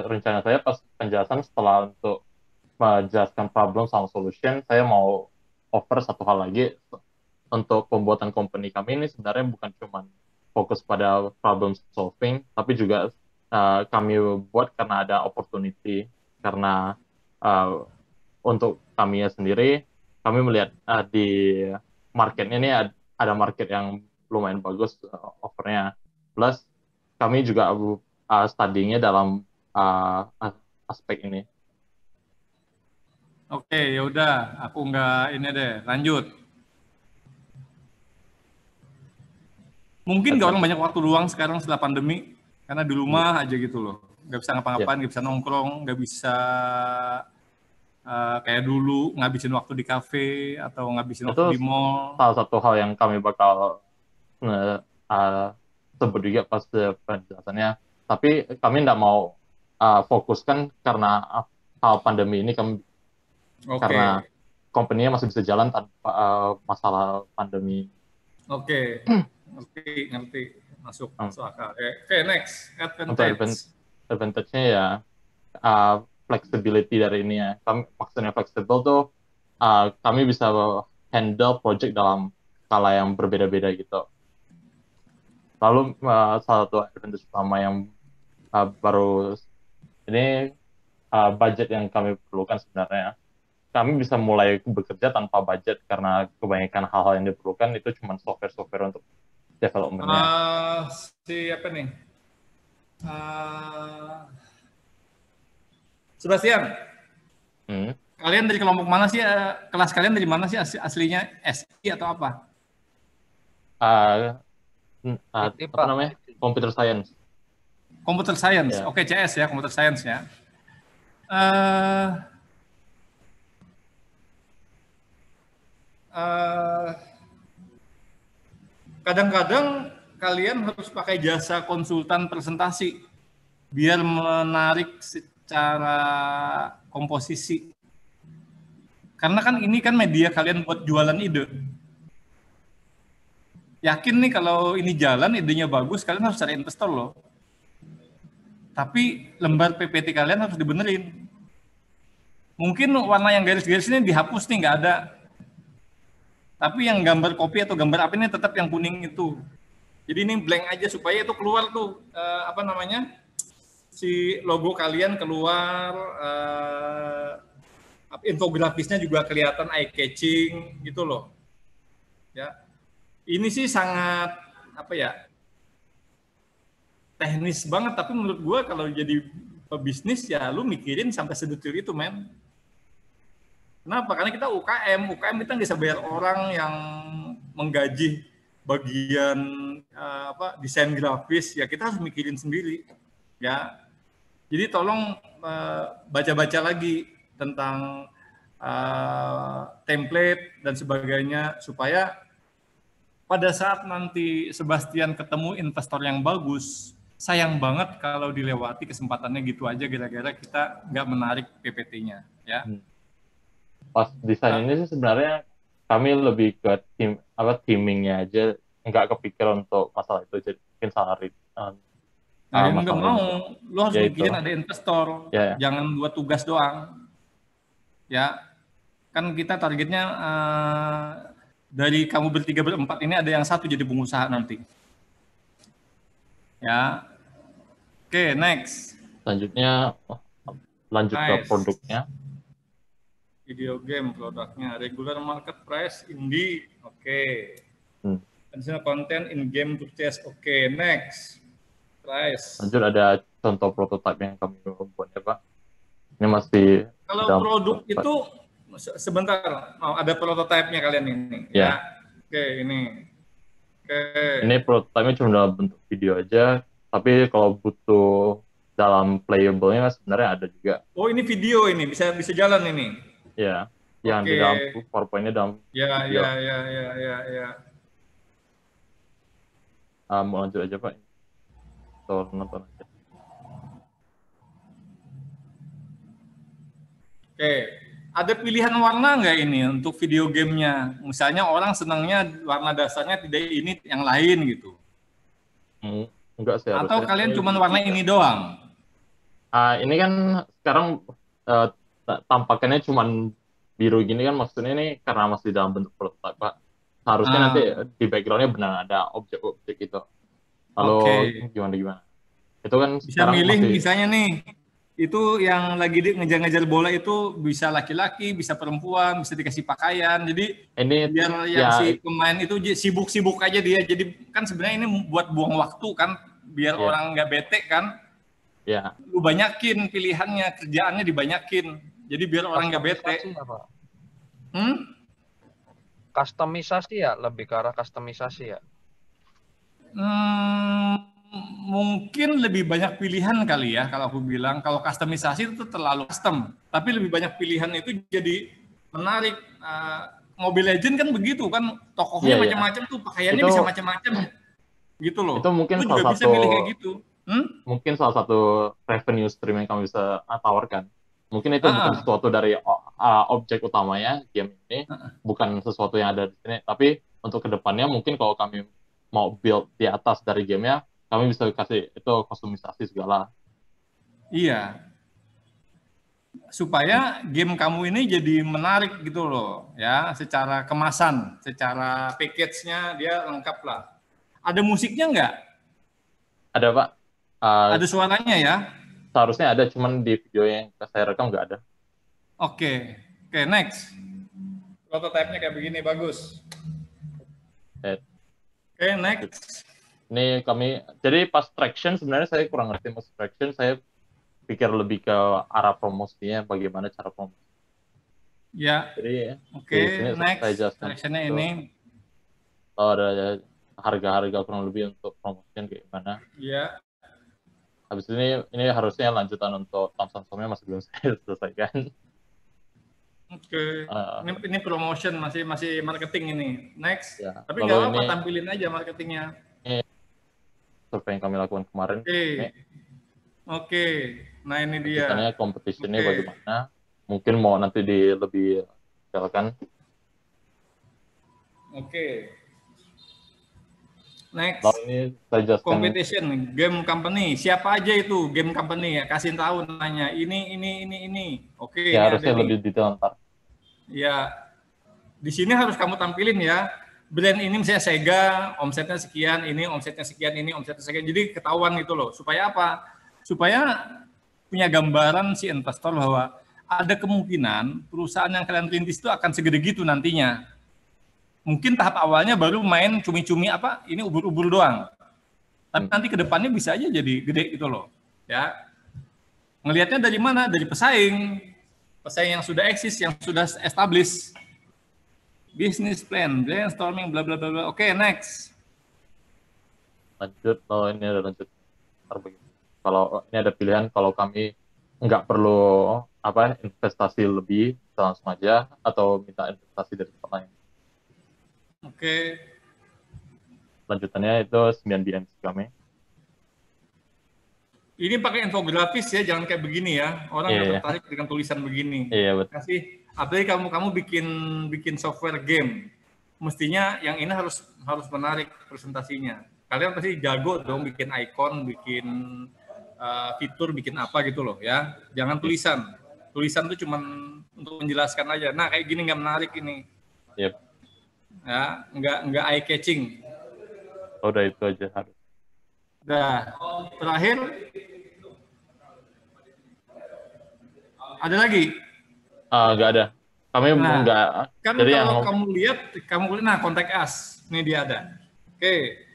[SPEAKER 4] rencana saya pas penjelasan setelah untuk menjelaskan problem sama solution, saya mau offer satu hal lagi untuk pembuatan company kami ini sebenarnya bukan cuma fokus pada problem solving, tapi juga kami buat karena ada opportunity, karena untuk kami sendiri, kami melihat di marketnya ini ada market yang lumayan bagus offernya. Plus kami juga studying-nya dalam aspek ini.
[SPEAKER 1] Oke, ya udah, aku nggak ini deh, lanjut. Mungkin nggak orang banyak waktu luang sekarang setelah pandemi, karena di rumah aja gitu loh. Nggak bisa ngapa-ngapain, nggak bisa nongkrong, nggak bisa kayak dulu ngabisin waktu di kafe atau ngabisin
[SPEAKER 4] Itu
[SPEAKER 1] waktu di mall.
[SPEAKER 4] salah satu hal yang kami bakal sebut juga pas penjelasannya. Tapi kami tidak mau fokuskan karena hal pandemi ini kami karena
[SPEAKER 1] Oke,
[SPEAKER 4] company-nya masih bisa jalan tanpa masalah pandemi.
[SPEAKER 1] oke, ngerti, masuk akal. Oke, next,
[SPEAKER 4] Untuk
[SPEAKER 1] advantage.
[SPEAKER 4] advantage-nya ya flexibility dari ini ya. Maksudnya flexible tuh kami bisa handle project dalam skala yang berbeda-beda gitu. Lalu salah satu advantage utama yang baru ini budget yang kami perlukan sebenarnya. Kami bisa mulai bekerja tanpa budget karena kebanyakan hal-hal yang diperlukan itu cuma software-software untuk development-nya.
[SPEAKER 1] Si apa nih? Sebastian, kalian dari kelompok mana sih? Kelas kalian dari mana sih aslinya? SI atau apa?
[SPEAKER 4] Apa namanya? Computer Science.
[SPEAKER 1] Computer Science.
[SPEAKER 4] Ya.
[SPEAKER 1] Oke, CS ya, Computer Science ya. Eh, kadang-kadang kalian harus pakai jasa konsultan presentasi biar menarik secara komposisi. Karena kan ini kan media kalian buat jualan ide. Yakin nih kalau ini jalan, idenya bagus, kalian harus cari investor loh. Tapi lembar PPT kalian harus dibenerin. Mungkin warna yang garis-garis ini dihapus nih, nggak ada. Tapi yang gambar kopi atau gambar apa ini tetap yang kuning itu. Jadi ini blank aja supaya itu keluar tuh apa namanya si logo kalian keluar, infografisnya juga kelihatan eye catching gitu loh. Ya, ini sih sangat apa ya teknis banget. Tapi menurut gue kalau jadi pebisnis ya lu mikirin sampai sedetil itu men. Kenapa? Karena kita UKM kita nggak bisa bayar orang yang menggaji bagian desain grafis, ya kita harus mikirin sendiri, ya. Jadi tolong baca-baca lagi tentang template dan sebagainya supaya pada saat nanti Sebastian ketemu investor yang bagus, sayang banget kalau dilewati kesempatannya gitu aja gara-gara kita nggak menarik PPT-nya, ya.
[SPEAKER 4] Pas desain ini sih sebenarnya kami lebih ke teamingnya aja, nggak kepikiran untuk masalah itu, jadi mungkin salah
[SPEAKER 1] Nah, yang nggak mau, lo harus mikirin ada investor, jangan buat tugas doang. Ya, kan kita targetnya dari kamu bertiga berempat ini ada yang satu jadi pengusaha nanti. Ya, oke, next.
[SPEAKER 4] Selanjutnya lanjut ke produknya.
[SPEAKER 1] Video game produknya, regular market price, indie, oke. Additional content in game purchase, oke. Next, price.
[SPEAKER 4] Lanjut ada contoh prototipe yang kami buat ya Pak. Ini masih
[SPEAKER 1] kalau produk itu Sebentar, ada prototipenya kalian ini.
[SPEAKER 4] Ya.
[SPEAKER 1] Oke, ini. Oke.
[SPEAKER 4] Ini prototipenya cuma dalam bentuk video aja, tapi kalau butuh dalam playable-nya sebenarnya ada juga.
[SPEAKER 1] Oh, ini video ini, bisa jalan ini.
[SPEAKER 4] Ya, yang di dalam PowerPoint-nya dalam video.
[SPEAKER 1] Ya.
[SPEAKER 4] Mau lanjut aja, Pak. Atau nonton aja.
[SPEAKER 1] Oke. Ada pilihan warna nggak ini untuk video gamenya? Misalnya orang senangnya warna dasarnya tidak ini, yang lain gitu.
[SPEAKER 4] Enggak sih.
[SPEAKER 1] Atau kalian cuma warna ini doang?
[SPEAKER 4] Ini kan sekarang tampakannya cuma biru gini kan, maksudnya ini karena masih dalam bentuk prototipe, Pak. Harusnya nanti di background-nya benar ada objek-objek itu. Lalu gimana? Itu kan
[SPEAKER 1] bisa milih misalnya nih, itu yang lagi ngejar-ngejar bola itu bisa laki-laki, bisa perempuan, bisa dikasih pakaian. Jadi ini biar yang si pemain itu sibuk-sibuk aja dia. Jadi kan sebenarnya ini buat buang waktu kan, biar orang nggak bete kan.
[SPEAKER 4] Ya.
[SPEAKER 1] Lu banyakin pilihannya, kerjaannya dibanyakin. Jadi biar orang nggak bete.
[SPEAKER 5] Customisasi ya, lebih ke arah customisasi ya.
[SPEAKER 1] Mungkin lebih banyak pilihan kali ya kalau aku bilang. Kalau customisasi itu terlalu custom, tapi lebih banyak pilihan itu jadi menarik. Mobile Legends kan begitu kan, tokohnya macam-macam tuh, pakaiannya bisa macam-macam gitu loh.
[SPEAKER 4] Itu mungkin
[SPEAKER 1] lu juga bisa milih kayak gitu.
[SPEAKER 4] Mungkin salah satu revenue stream yang kamu bisa tawarkan. Mungkin itu bukan sesuatu dari objek utamanya game ini, bukan sesuatu yang ada di sini, tapi untuk kedepannya mungkin kalau kami mau build di atas dari gamenya, kami bisa kasih itu kustomisasi segala.
[SPEAKER 1] Iya. Supaya game kamu ini jadi menarik gitu loh, ya, secara kemasan, secara package-nya dia lengkap lah. Ada musiknya nggak?
[SPEAKER 4] Ada, Pak.
[SPEAKER 1] Ada suaranya ya?
[SPEAKER 4] Seharusnya ada, cuman di video yang saya rekam nggak ada.
[SPEAKER 1] Oke, next. Prototype-nya kayak begini, bagus. Oke, next.
[SPEAKER 4] Ini jadi pas traction sebenarnya saya kurang ngerti mas traction, saya pikir lebih ke arah promosinya, bagaimana cara promosi.
[SPEAKER 1] Ya.
[SPEAKER 4] Jadi
[SPEAKER 1] next. Tractionnya ini.
[SPEAKER 4] Ada harga-harga kurang lebih untuk promosinya kayak gimana.
[SPEAKER 1] Iya.
[SPEAKER 4] Habis ini harusnya lanjutan untuk Samsung-nya masih belum saya selesaikan.
[SPEAKER 1] Oke. Ini promotion masih marketing ini. Next.
[SPEAKER 4] Ya,
[SPEAKER 1] tapi nggak apa-apa, tampilin aja marketingnya.
[SPEAKER 4] Survei yang kami lakukan kemarin.
[SPEAKER 1] Oke. Nah ini dia.
[SPEAKER 4] Misalnya competition-nya bagaimana? Mungkin mau nanti lebih detailkan.
[SPEAKER 1] Oke. Next.
[SPEAKER 4] Lalu ini saya jelaskan.
[SPEAKER 1] Competition, game company. Siapa aja itu game company ya? Kasih tahu nanya. Ini. Oke.
[SPEAKER 4] Ya harusnya lebih detail ntar.
[SPEAKER 1] Ya. Di sini harus kamu tampilin ya. Brand ini misalnya Sega, omsetnya sekian, ini omsetnya sekian, ini omsetnya sekian. Jadi ketahuan gitu loh. Supaya apa? Supaya punya gambaran si investor bahwa ada kemungkinan perusahaan yang kalian rintis itu akan segede gitu nantinya. Mungkin tahap awalnya baru main cumi-cumi ini ubur-ubur doang. Tapi nanti ke depannya bisa aja jadi gede gitu loh. Ya. Ngelihatnya dari mana? Dari pesaing. Pesaing yang sudah eksis, yang sudah established. Business plan, brainstorming, bla bla bla bla. Oke, next.
[SPEAKER 4] Lanjut, ini ada lanjut. Kalau ini ada pilihan, kalau kami nggak perlu investasi lebih, langsung aja, atau minta investasi dari tempat lain.
[SPEAKER 1] Oke.
[SPEAKER 4] Lanjutannya itu 9 BMC kami.
[SPEAKER 1] Ini pakai infografis ya, jangan kayak begini ya. Orang nggak tertarik dengan tulisan begini.
[SPEAKER 4] Iya, betul.
[SPEAKER 1] Apalagi kamu bikin software game, mestinya yang ini harus menarik presentasinya. Kalian pasti jago dong bikin icon, bikin fitur, bikin apa gitu loh ya. Jangan tulisan. Tulisan itu cuma untuk menjelaskan aja. Nah kayak gini nggak menarik ini.
[SPEAKER 4] Yep.
[SPEAKER 1] Ya, nggak eye catching.
[SPEAKER 4] Udah itu aja harus.
[SPEAKER 1] Udah. Terakhir. Ada lagi?
[SPEAKER 4] Nggak ada. Kami nggak.
[SPEAKER 1] Kan
[SPEAKER 4] jadi
[SPEAKER 1] kalau kamu lihat, kontak us. Ini dia ada. Oke.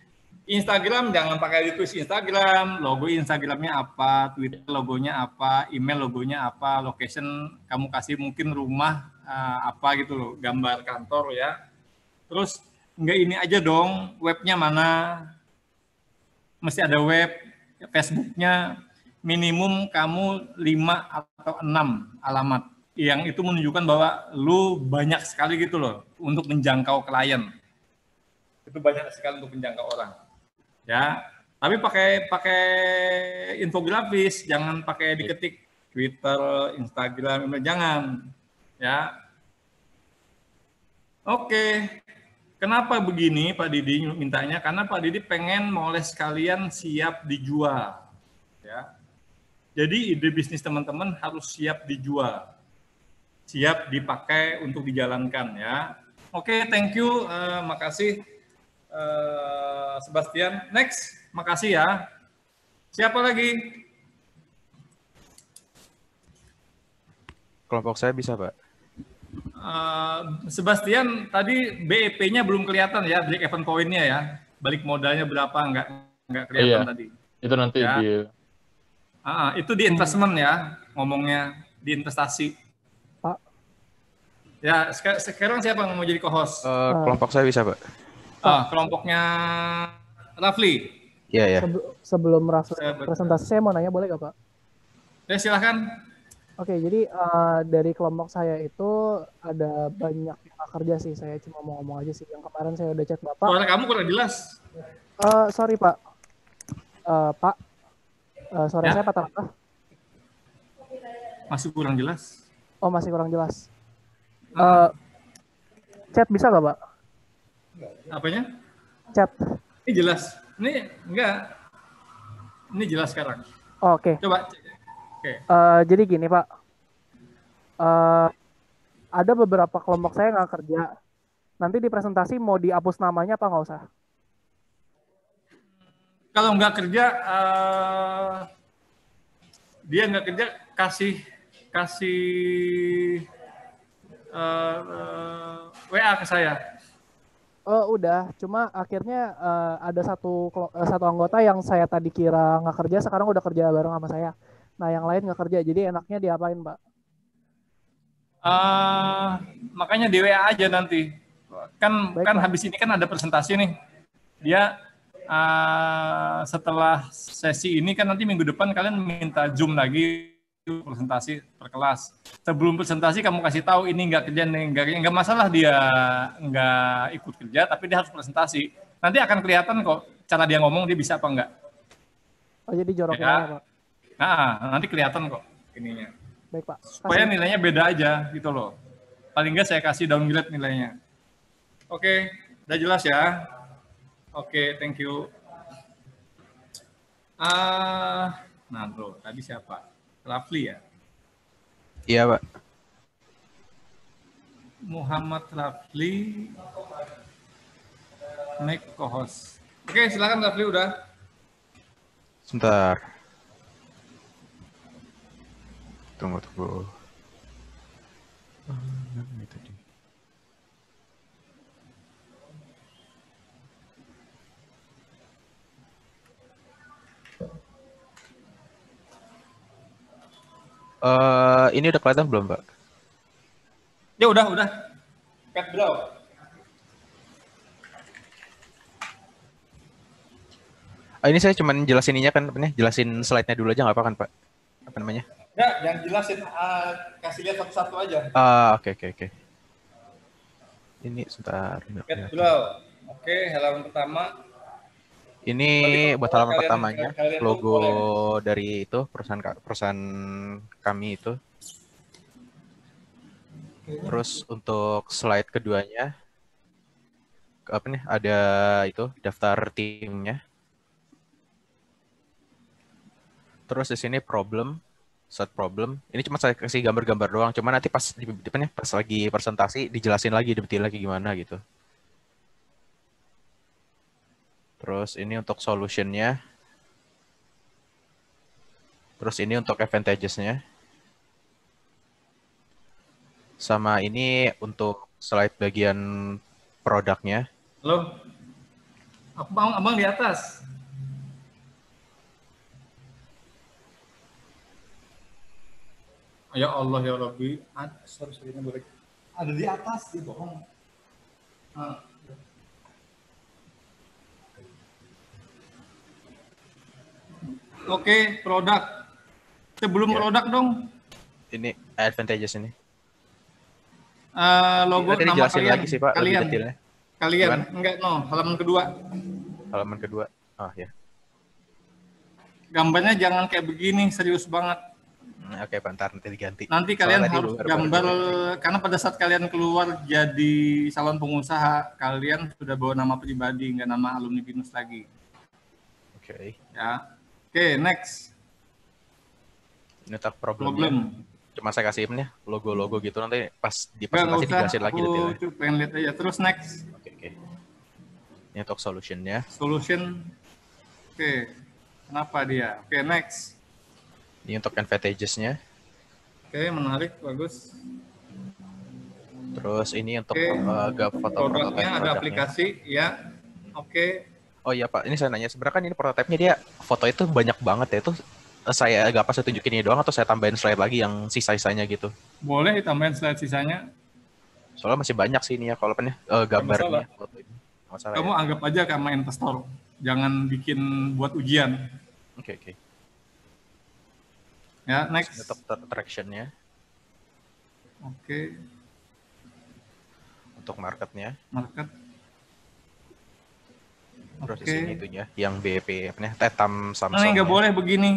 [SPEAKER 1] Instagram jangan pakai ditulis Instagram. Logo Instagramnya apa, Twitter logonya apa, email logonya apa, location kamu kasih mungkin rumah apa gitu loh, gambar kantor ya. Terus nggak ini aja dong, webnya mana? Mesti ada web, Facebooknya minimum kamu 5 atau 6 alamat yang itu menunjukkan bahwa lu banyak sekali gitu loh untuk menjangkau klien. Itu banyak sekali untuk menjangkau orang. Ya, tapi pakai infografis, jangan pakai diketik Twitter, Instagram, jangan. Ya. Oke. Kenapa begini Pak Didi mintanya? Karena Pak Didi pengen moles kalian siap dijual. Ya. Jadi ide bisnis teman-teman harus siap dijual. Siap dipakai untuk dijalankan ya. Oke, thank you, makasih Sebastian. Next, makasih ya. Siapa lagi?
[SPEAKER 6] Kelompok saya bisa, Pak.
[SPEAKER 1] Sebastian, tadi BEP-nya belum kelihatan ya, break even point-nya ya. Balik modalnya berapa, nggak kelihatan
[SPEAKER 4] Iya,
[SPEAKER 1] tadi.
[SPEAKER 4] itu nanti
[SPEAKER 1] Ya.
[SPEAKER 4] di
[SPEAKER 1] Itu di investment ya, ngomongnya di investasi.
[SPEAKER 2] Pak.
[SPEAKER 1] Ya, sekarang siapa yang mau jadi co-host?
[SPEAKER 6] Kelompok saya bisa, Pak.
[SPEAKER 1] Kelompoknya Rafli.
[SPEAKER 6] Iya, ya.
[SPEAKER 2] Sebelum presentasi saya mau nanya, boleh nggak Pak?
[SPEAKER 1] Ya, silahkan.
[SPEAKER 2] Oke, jadi dari kelompok saya itu ada banyak yang nggak kerja sih. Saya cuma mau ngomong aja sih. Yang kemarin saya udah chat Bapak.
[SPEAKER 1] Suara kamu kurang jelas.
[SPEAKER 2] Sorry Pak. Pak, suara saya patah-patah.
[SPEAKER 1] Masih kurang jelas.
[SPEAKER 2] Oh, masih kurang jelas. Chat bisa nggak Pak?
[SPEAKER 1] Apanya?
[SPEAKER 2] Chat.
[SPEAKER 1] Ini jelas. Ini enggak. Ini jelas sekarang.
[SPEAKER 2] Oh, oke.
[SPEAKER 1] Coba cek. Oke.
[SPEAKER 2] Jadi gini Pak. Ada beberapa kelompok saya nggak kerja. Nanti di presentasi mau dihapus namanya apa nggak usah?
[SPEAKER 1] Kalau nggak kerja, dia nggak kerja, kasih WA ke saya.
[SPEAKER 2] Udah, cuma akhirnya ada satu anggota yang saya tadi kira nggak kerja, sekarang udah kerja bareng sama saya. Nah, yang lain nggak kerja, jadi enaknya diapain, Pak?
[SPEAKER 1] Makanya di WA aja nanti. Kan habis ini kan ada presentasi nih. Dia setelah sesi ini kan nanti minggu depan kalian minta Zoom lagi presentasi per kelas. Sebelum presentasi kamu kasih tahu ini nggak kerja, nggak masalah dia nggak ikut kerja, tapi dia harus presentasi. Nanti akan kelihatan kok cara dia ngomong dia bisa apa enggak.
[SPEAKER 2] Oh, jadi jorokin
[SPEAKER 1] ya.
[SPEAKER 2] aja, Pak.
[SPEAKER 1] Nah, nanti kelihatan kok ininya.
[SPEAKER 2] Baik, Pak.
[SPEAKER 1] Supaya nilainya beda aja gitu loh. Paling nggak saya kasih downgrade nilainya. Oke, udah jelas ya. Oke, thank you. Nah, bro, tadi siapa? Rafli ya?
[SPEAKER 6] Iya, Pak.
[SPEAKER 1] Muhammad Rafli, make co-host. Oke, silakan Rafli udah.
[SPEAKER 6] Sebentar. Tunggu. Ini tadi. Ini udah kelihatan belum, Pak?
[SPEAKER 1] Ya udah. Cut below.
[SPEAKER 6] Ini saya cuma jelasin ininya kan, jelasin slide-nya dulu aja nggak apa kan, Pak? Apa namanya?
[SPEAKER 1] Ya, yang jelasin, kasih lihat satu-satu aja.
[SPEAKER 6] Oke. Ini sebentar.
[SPEAKER 1] Cut below. Oke, halaman pertama.
[SPEAKER 6] Ini buat halaman pertamanya, logo dari itu perusahaan kami itu. Terus untuk slide keduanya, ada itu daftar timnya. Terus di sini set problem. Ini cuma saya kasih gambar-gambar doang. Cuma nanti pas lagi presentasi dijelasin lagi, detail lagi gimana gitu. Terus ini untuk solutionnya. Terus ini untuk advantages-nya. Sama ini untuk slide bagian produknya.
[SPEAKER 1] Halo? Abang di atas. Ya Allah ya Rabbi. Sorry, boleh. Ada di atas, dia bohong. Nah. Oke, produk. Sebelum
[SPEAKER 6] Ya.
[SPEAKER 1] produk dong,
[SPEAKER 6] Ini advantages ini.
[SPEAKER 1] logo
[SPEAKER 6] Nanti
[SPEAKER 1] nama
[SPEAKER 6] dijelasin
[SPEAKER 1] kalian.
[SPEAKER 6] lagi sih Pak, lebih
[SPEAKER 1] Kalian,
[SPEAKER 6] detailnya.
[SPEAKER 1] kalian.
[SPEAKER 6] Gimana?
[SPEAKER 1] Enggak, no, halaman kedua.
[SPEAKER 6] Halaman kedua. Oh ya.
[SPEAKER 1] Gambarnya jangan kayak begini, serius banget.
[SPEAKER 6] Oke, bentar nanti diganti.
[SPEAKER 1] Nanti
[SPEAKER 6] Soalnya
[SPEAKER 1] kalian
[SPEAKER 6] tadi
[SPEAKER 1] harus
[SPEAKER 6] baru-
[SPEAKER 1] gambar, karena pada saat kalian keluar jadi salon pengusaha, kalian sudah bawa nama pribadi, nggak nama alumni BINUS lagi.
[SPEAKER 6] Oke.
[SPEAKER 1] Ya. Oke, next.
[SPEAKER 6] Ini tak problemnya.
[SPEAKER 1] Problem.
[SPEAKER 6] Cuma saya kasih ini logo-logo gitu, nanti pas di
[SPEAKER 1] Nggak
[SPEAKER 6] presentasi
[SPEAKER 1] usah,
[SPEAKER 6] dijelasin lagi
[SPEAKER 1] aku
[SPEAKER 6] detailnya.
[SPEAKER 1] cuma pengen lihat aja. Terus next.
[SPEAKER 6] Oke. Ini untuk solutionnya.
[SPEAKER 1] Solution. Oke. Kenapa dia? Oke, next.
[SPEAKER 6] Ini untuk advantages-nya.
[SPEAKER 1] Oke, menarik, bagus.
[SPEAKER 6] Terus ini untuk
[SPEAKER 1] Oke.
[SPEAKER 6] foto prototipe
[SPEAKER 1] Produknya ada
[SPEAKER 6] produknya.
[SPEAKER 1] aplikasi, ya. Oke.
[SPEAKER 6] Oh iya Pak, ini saya nanya sebenarnya kan ini prototipenya dia foto itu banyak banget ya, itu saya agak pas saya tunjukin ini doang atau saya tambahin slide lagi yang sisa-sisanya gitu.
[SPEAKER 1] Boleh ditambahin slide sisanya.
[SPEAKER 6] Soalnya masih banyak sih ini ya kalau apa nih gambarnya foto ini. Nggak masalah
[SPEAKER 1] Kamu
[SPEAKER 6] ya.
[SPEAKER 1] anggap aja sama investor. Jangan bikin buat ujian.
[SPEAKER 6] Oke.
[SPEAKER 1] Ya,
[SPEAKER 6] Ini
[SPEAKER 1] next.
[SPEAKER 6] untuk traction-nya,
[SPEAKER 1] Oke,
[SPEAKER 6] untuk market-nya,
[SPEAKER 1] market.
[SPEAKER 6] terus di
[SPEAKER 1] Oke.
[SPEAKER 6] sini itunya yang BEP apa nih, Tetam
[SPEAKER 1] Nah,
[SPEAKER 6] Samsung.
[SPEAKER 1] ini nggak boleh begini.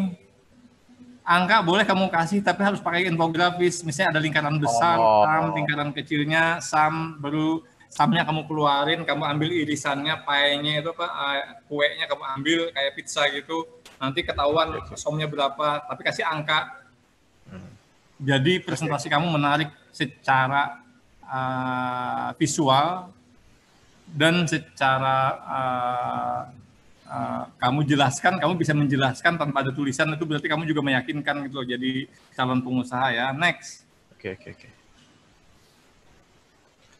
[SPEAKER 1] Angka boleh kamu kasih, tapi harus pakai infografis. Misalnya ada lingkaran besar,
[SPEAKER 6] Oh.
[SPEAKER 1] sum, lingkaran kecilnya, sum, baru sumnya kamu keluarin, kamu ambil irisannya, pie-nya itu apa, kuenya kamu ambil kayak pizza gitu. Nanti ketahuan sumnya berapa, tapi kasih angka. Jadi presentasi kamu menarik secara visual dan secara kamu jelaskan, kamu bisa menjelaskan tanpa ada tulisan, itu berarti kamu juga meyakinkan gitu loh, jadi calon pengusaha ya. Next.
[SPEAKER 6] Oke.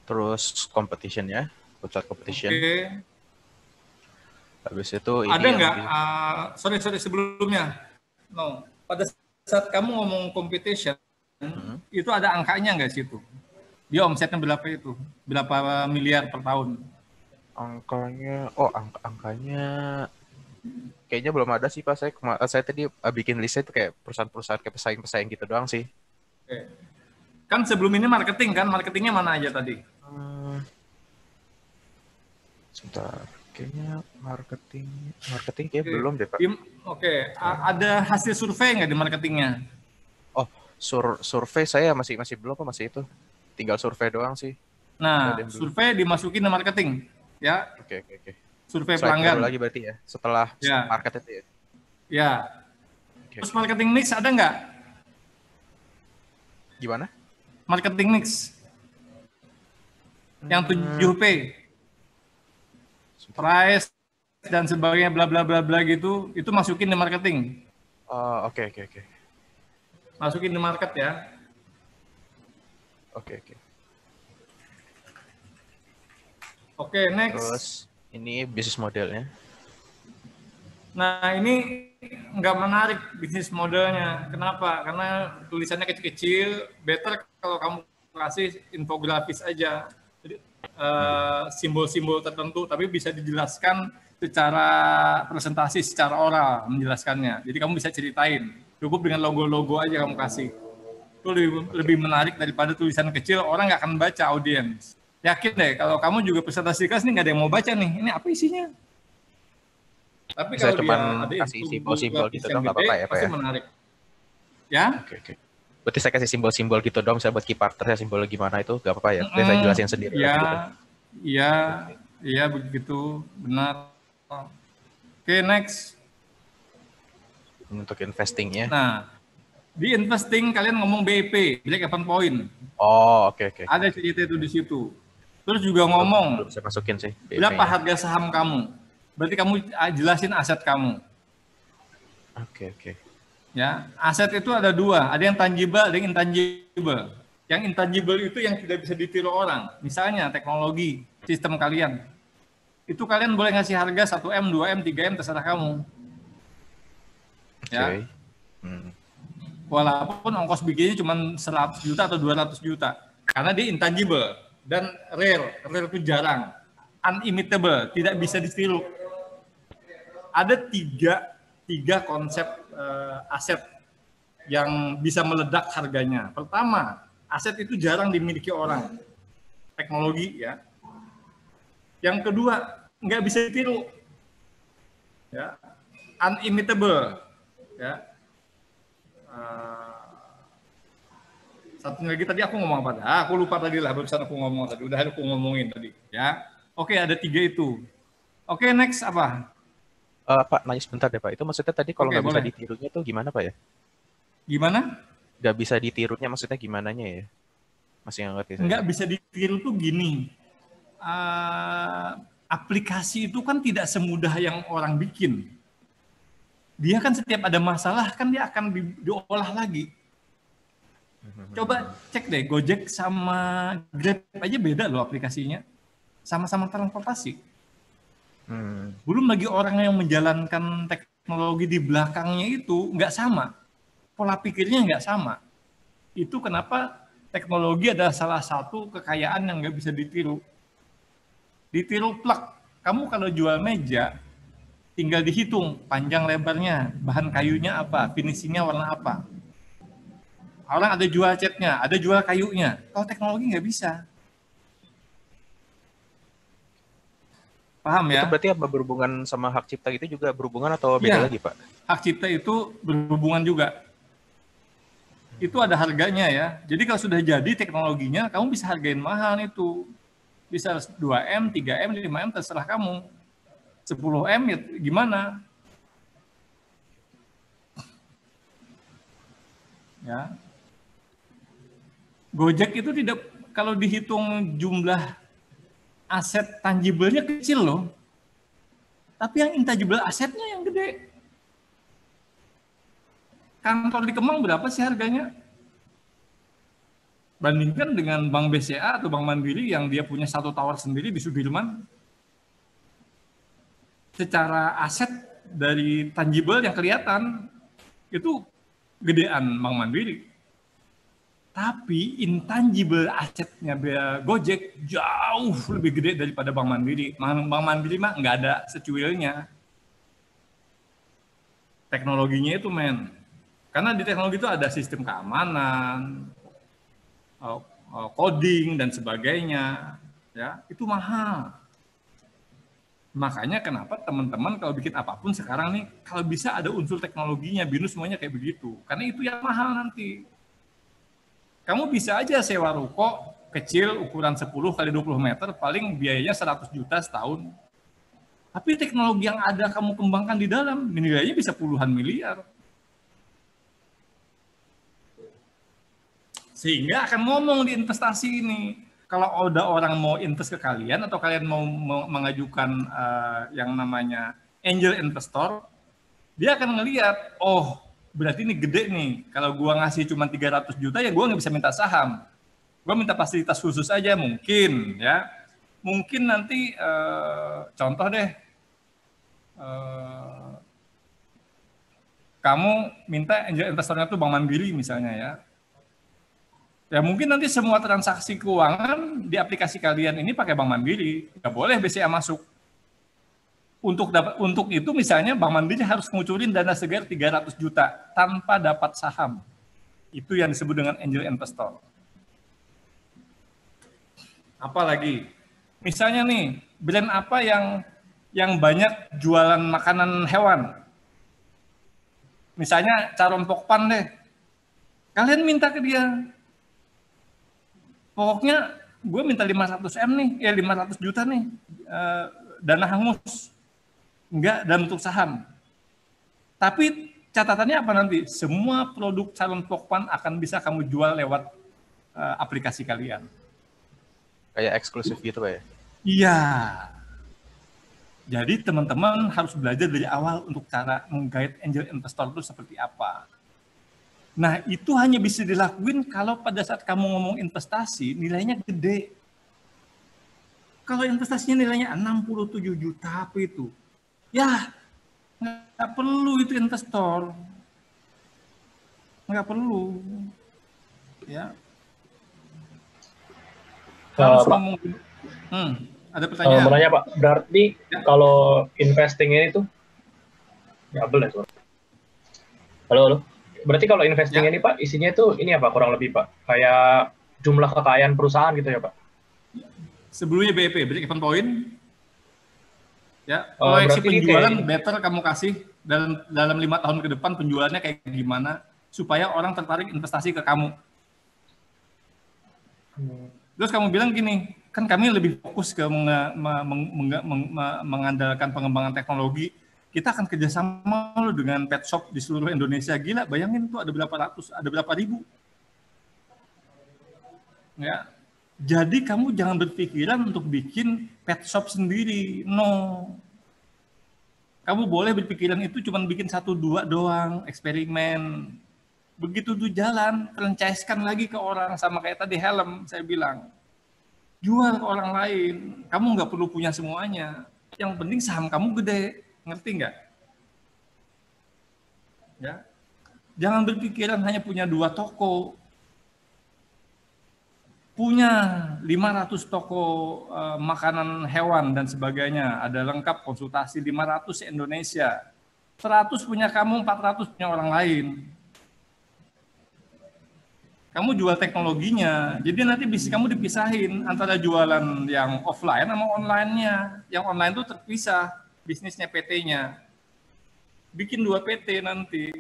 [SPEAKER 6] Terus competition-nya, website competition.
[SPEAKER 1] Oke.
[SPEAKER 6] Habis itu ini
[SPEAKER 1] Ada
[SPEAKER 6] yang
[SPEAKER 1] nggak?
[SPEAKER 6] di-
[SPEAKER 1] Sorry sebelumnya. No. Pada saat kamu ngomong competition, itu ada angkanya nggak sih itu? Dia omsetnya berapa itu? Berapa miliar per tahun?
[SPEAKER 6] angkanya, angkanya kayaknya belum ada sih Pak. Saya tadi bikin listnya itu kayak perusahaan-perusahaan kayak pesaing-pesaing gitu doang sih.
[SPEAKER 1] Oke. Kan sebelum ini marketing kan? Marketingnya mana aja tadi?
[SPEAKER 6] Sebentar, kayaknya marketing kayak belum deh Pak.
[SPEAKER 1] Oke. Ada hasil survei nggak di marketingnya?
[SPEAKER 6] Oh, survei saya masih belum Pak, masih itu. Tinggal survei doang sih.
[SPEAKER 1] Nah,
[SPEAKER 6] Ada yang belum.
[SPEAKER 1] survei dimasukin ke marketing, ya.
[SPEAKER 6] Oke.
[SPEAKER 1] Survei
[SPEAKER 6] Slide
[SPEAKER 1] pelanggan.
[SPEAKER 6] baru lagi berarti ya, setelah
[SPEAKER 1] Ya.
[SPEAKER 6] market itu ya.
[SPEAKER 1] Ya.
[SPEAKER 6] Oke.
[SPEAKER 1] Terus marketing mix ada nggak?
[SPEAKER 6] Gimana?
[SPEAKER 1] Marketing mix. Yang 7P. Price dan sebagainya bla bla bla bla gitu, itu masukin di marketing.
[SPEAKER 6] Oh, oke.
[SPEAKER 1] Masukin di market ya.
[SPEAKER 6] Oke.
[SPEAKER 1] Oke, next.
[SPEAKER 6] Terus ini bisnis modelnya.
[SPEAKER 1] Nah, ini nggak menarik bisnis modelnya. Kenapa? Karena tulisannya kecil-kecil. Better kalau kamu kasih infografis aja. Jadi, simbol-simbol tertentu, tapi bisa dijelaskan secara presentasi, secara oral menjelaskannya. Jadi kamu bisa ceritain. Cukup dengan logo-logo aja kamu kasih. Itu lebih menarik daripada tulisan kecil, orang nggak akan baca, audiens. Yakin deh, kalau kamu juga presentasi kelas ini nggak ada yang mau baca nih. Ini apa isinya? Tapi
[SPEAKER 6] Bisa
[SPEAKER 1] kalau
[SPEAKER 6] cuman
[SPEAKER 1] dia ada
[SPEAKER 6] kasih simbol-simbol gitu dong, nggak
[SPEAKER 1] gede,
[SPEAKER 6] apa-apa ya, Pak
[SPEAKER 1] pasti
[SPEAKER 6] ya?
[SPEAKER 1] menarik. Ya?
[SPEAKER 6] Oke. Berarti saya kasih simbol-simbol gitu dong, saya buat key partner, simbolnya gimana itu, nggak apa-apa ya? Nanti saya jelasin sendiri.
[SPEAKER 1] Iya,
[SPEAKER 6] gitu.
[SPEAKER 1] iya begitu, benar. Oke, next.
[SPEAKER 6] Untuk investingnya.
[SPEAKER 1] Nah, di investing kalian ngomong BEP, break even point.
[SPEAKER 6] Oh, oke.
[SPEAKER 1] Ada cerita itu di situ. Terus juga ngomong
[SPEAKER 6] Belum saya masukin sih.
[SPEAKER 1] berapa
[SPEAKER 6] BP-nya.
[SPEAKER 1] harga saham kamu. Berarti kamu jelasin aset kamu.
[SPEAKER 6] Oke.
[SPEAKER 1] Ya, aset itu ada dua, ada yang tangible, ada yang intangible. Yang intangible itu yang tidak bisa ditiru orang. Misalnya teknologi, sistem kalian. Itu kalian boleh ngasih harga 1M, 2M, 3M, terserah kamu. Ya.
[SPEAKER 6] Oke.
[SPEAKER 1] Walaupun ongkos bikinnya cuma 100 juta atau 200 juta. Karena dia intangible dan rare. Rare itu jarang. Unimitable, tidak bisa ditiru. Ada tiga konsep aset yang bisa meledak harganya. Pertama, aset itu jarang dimiliki orang. Teknologi ya. Yang kedua, nggak bisa ditiru. Ya. Unimitable. Ya. Satu lagi tadi aku ngomong apa? Aku lupa tadi lah, barusan aku ngomong tadi. Udah aku ngomongin tadi. Ya. Oke, ada 3 itu. Oke, next apa?
[SPEAKER 6] Pak, nanya sebentar deh Pak. Itu maksudnya tadi kalau
[SPEAKER 1] Oke,
[SPEAKER 6] nggak bisa
[SPEAKER 1] boleh.
[SPEAKER 6] ditirunya tuh gimana Pak ya?
[SPEAKER 1] Gimana?
[SPEAKER 6] Nggak bisa ditirunya maksudnya gimananya ya? Masih nggak ngerti saya.
[SPEAKER 1] Nggak bisa ditiru tuh gini. Aplikasi itu kan tidak semudah yang orang bikin. Dia kan setiap ada masalah kan dia akan diolah lagi. Coba cek deh, Gojek sama Grab aja beda loh aplikasinya. Sama-sama transportasi. Belum lagi orang yang menjalankan teknologi di belakangnya itu nggak sama. Pola pikirnya nggak sama. Itu kenapa teknologi adalah salah satu kekayaan yang nggak bisa ditiru. Ditiru plug. Kamu kalau jual meja, tinggal dihitung panjang lebarnya, bahan kayunya apa, finishingnya warna apa. Orang ada jual catnya, ada jual kayunya. Kalau teknologi nggak bisa. Paham ya?
[SPEAKER 6] Itu berarti apa berhubungan sama hak cipta gitu juga berhubungan atau beda
[SPEAKER 1] Ya,
[SPEAKER 6] lagi Pak?
[SPEAKER 1] hak cipta itu berhubungan juga. Itu ada harganya ya. Jadi kalau sudah jadi teknologinya, kamu bisa hargain mahal itu. Bisa 2M, 3M, 5M, terserah kamu. 10M ya gimana? Ya. Gojek itu tidak, kalau dihitung jumlah aset tangible-nya kecil loh. Tapi yang intangible asetnya yang gede. Kantor di Kemang berapa sih harganya? Bandingkan dengan Bank BCA atau Bank Mandiri yang dia punya satu tower sendiri di Sudirman. Secara aset dari tangible yang kelihatan, itu gedean Bank Mandiri. Tapi intangible asetnya Gojek jauh lebih gede daripada Bank Mandiri. Bank Mandiri mah nggak ada secuilnya. Teknologinya itu men. Karena di teknologi itu ada sistem keamanan, coding dan sebagainya. Ya, itu mahal. Makanya kenapa teman-teman kalau bikin apapun sekarang nih, kalau bisa ada unsur teknologinya, BINUS semuanya kayak begitu. Karena itu yang mahal nanti. Kamu bisa aja sewa ruko kecil ukuran 10 kali 20 meter, paling biayanya 100 juta setahun. Tapi teknologi yang ada kamu kembangkan di dalam, nilainya bisa puluhan miliar. Sehingga akan ngomong di investasi ini. Kalau ada orang mau invest ke kalian, atau kalian mau mengajukan yang namanya angel investor, dia akan ngelihat, oh, berarti ini gede nih. Kalau gua ngasih cuma 300 juta ya gua nggak bisa minta saham. Gua minta fasilitas khusus aja mungkin ya. Mungkin nanti contoh deh, kamu minta angel investornya tuh Bank Mandiri misalnya ya. Ya mungkin nanti semua transaksi keuangan di aplikasi kalian ini pakai Bank Mandiri. Nggak boleh BCA masuk. Untuk itu misalnya Bank Mandiri harus ngucurin dana segar 300 juta tanpa dapat saham. Itu yang disebut dengan angel investor. Apalagi, misalnya nih, brand apa yang banyak jualan makanan hewan? Misalnya Caron Pokpan deh. Kalian minta ke dia. Pokoknya gue minta 500M nih, 500 juta nih, dana hangus. Enggak dalam bentuk saham. Tapi catatannya apa nanti? Semua produk Caron Pokpan akan bisa kamu jual lewat aplikasi kalian.
[SPEAKER 6] Kayak eksklusif gitu Pak ya?
[SPEAKER 1] Iya. Jadi teman-teman harus belajar dari awal untuk cara meng-guide angel investor itu seperti apa. Nah itu hanya bisa dilakuin kalau pada saat kamu ngomong investasi nilainya gede. Kalau investasinya nilainya 67 juta apa itu? Ya, nggak perlu itu investor. Nggak perlu. Ya. harus
[SPEAKER 7] Pak,
[SPEAKER 1] ngomong. Ada pertanyaan?
[SPEAKER 7] mau nanya Pak, berarti
[SPEAKER 1] Ya.
[SPEAKER 7] kalau investing ini tuh double ya, sorry. Halo. Berarti kalau investing
[SPEAKER 1] Ya.
[SPEAKER 7] ini Pak, isinya tuh ini apa kurang lebih Pak? Kayak jumlah kekayaan perusahaan gitu ya Pak?
[SPEAKER 1] Sebelumnya BEP, break even point. Ya, proyeksi
[SPEAKER 7] berarti ini
[SPEAKER 1] penjualan
[SPEAKER 7] kayak-
[SPEAKER 1] better kamu kasih dalam 5 tahun ke depan penjualannya kayak gimana supaya orang tertarik investasi ke kamu. Terus kamu bilang gini, kan kami lebih fokus ke mengandalkan pengembangan teknologi. Kita akan kerjasama loh dengan pet shop di seluruh Indonesia. Gila, bayangin tuh ada berapa ratus, ada berapa ribu. Ya, jadi kamu jangan berpikiran untuk bikin pet shop sendiri. No. Kamu boleh berpikiran itu cuma bikin 1-2 doang, eksperimen. Begitu tuh jalan, franchise-kan lagi ke orang, sama kayak tadi helm, saya bilang. Jual ke orang lain, kamu nggak perlu punya semuanya. Yang penting saham kamu gede, ngerti nggak? Ya. Jangan berpikiran hanya punya 2 toko. Punya 500 toko makanan hewan dan sebagainya, ada lengkap konsultasi 500 Indonesia. 100 punya kamu, 400 punya orang lain. Kamu jual teknologinya, jadi nanti bisnis kamu dipisahin antara jualan yang offline sama online-nya. Yang online itu terpisah, bisnisnya PT-nya. Bikin 2 PT nanti,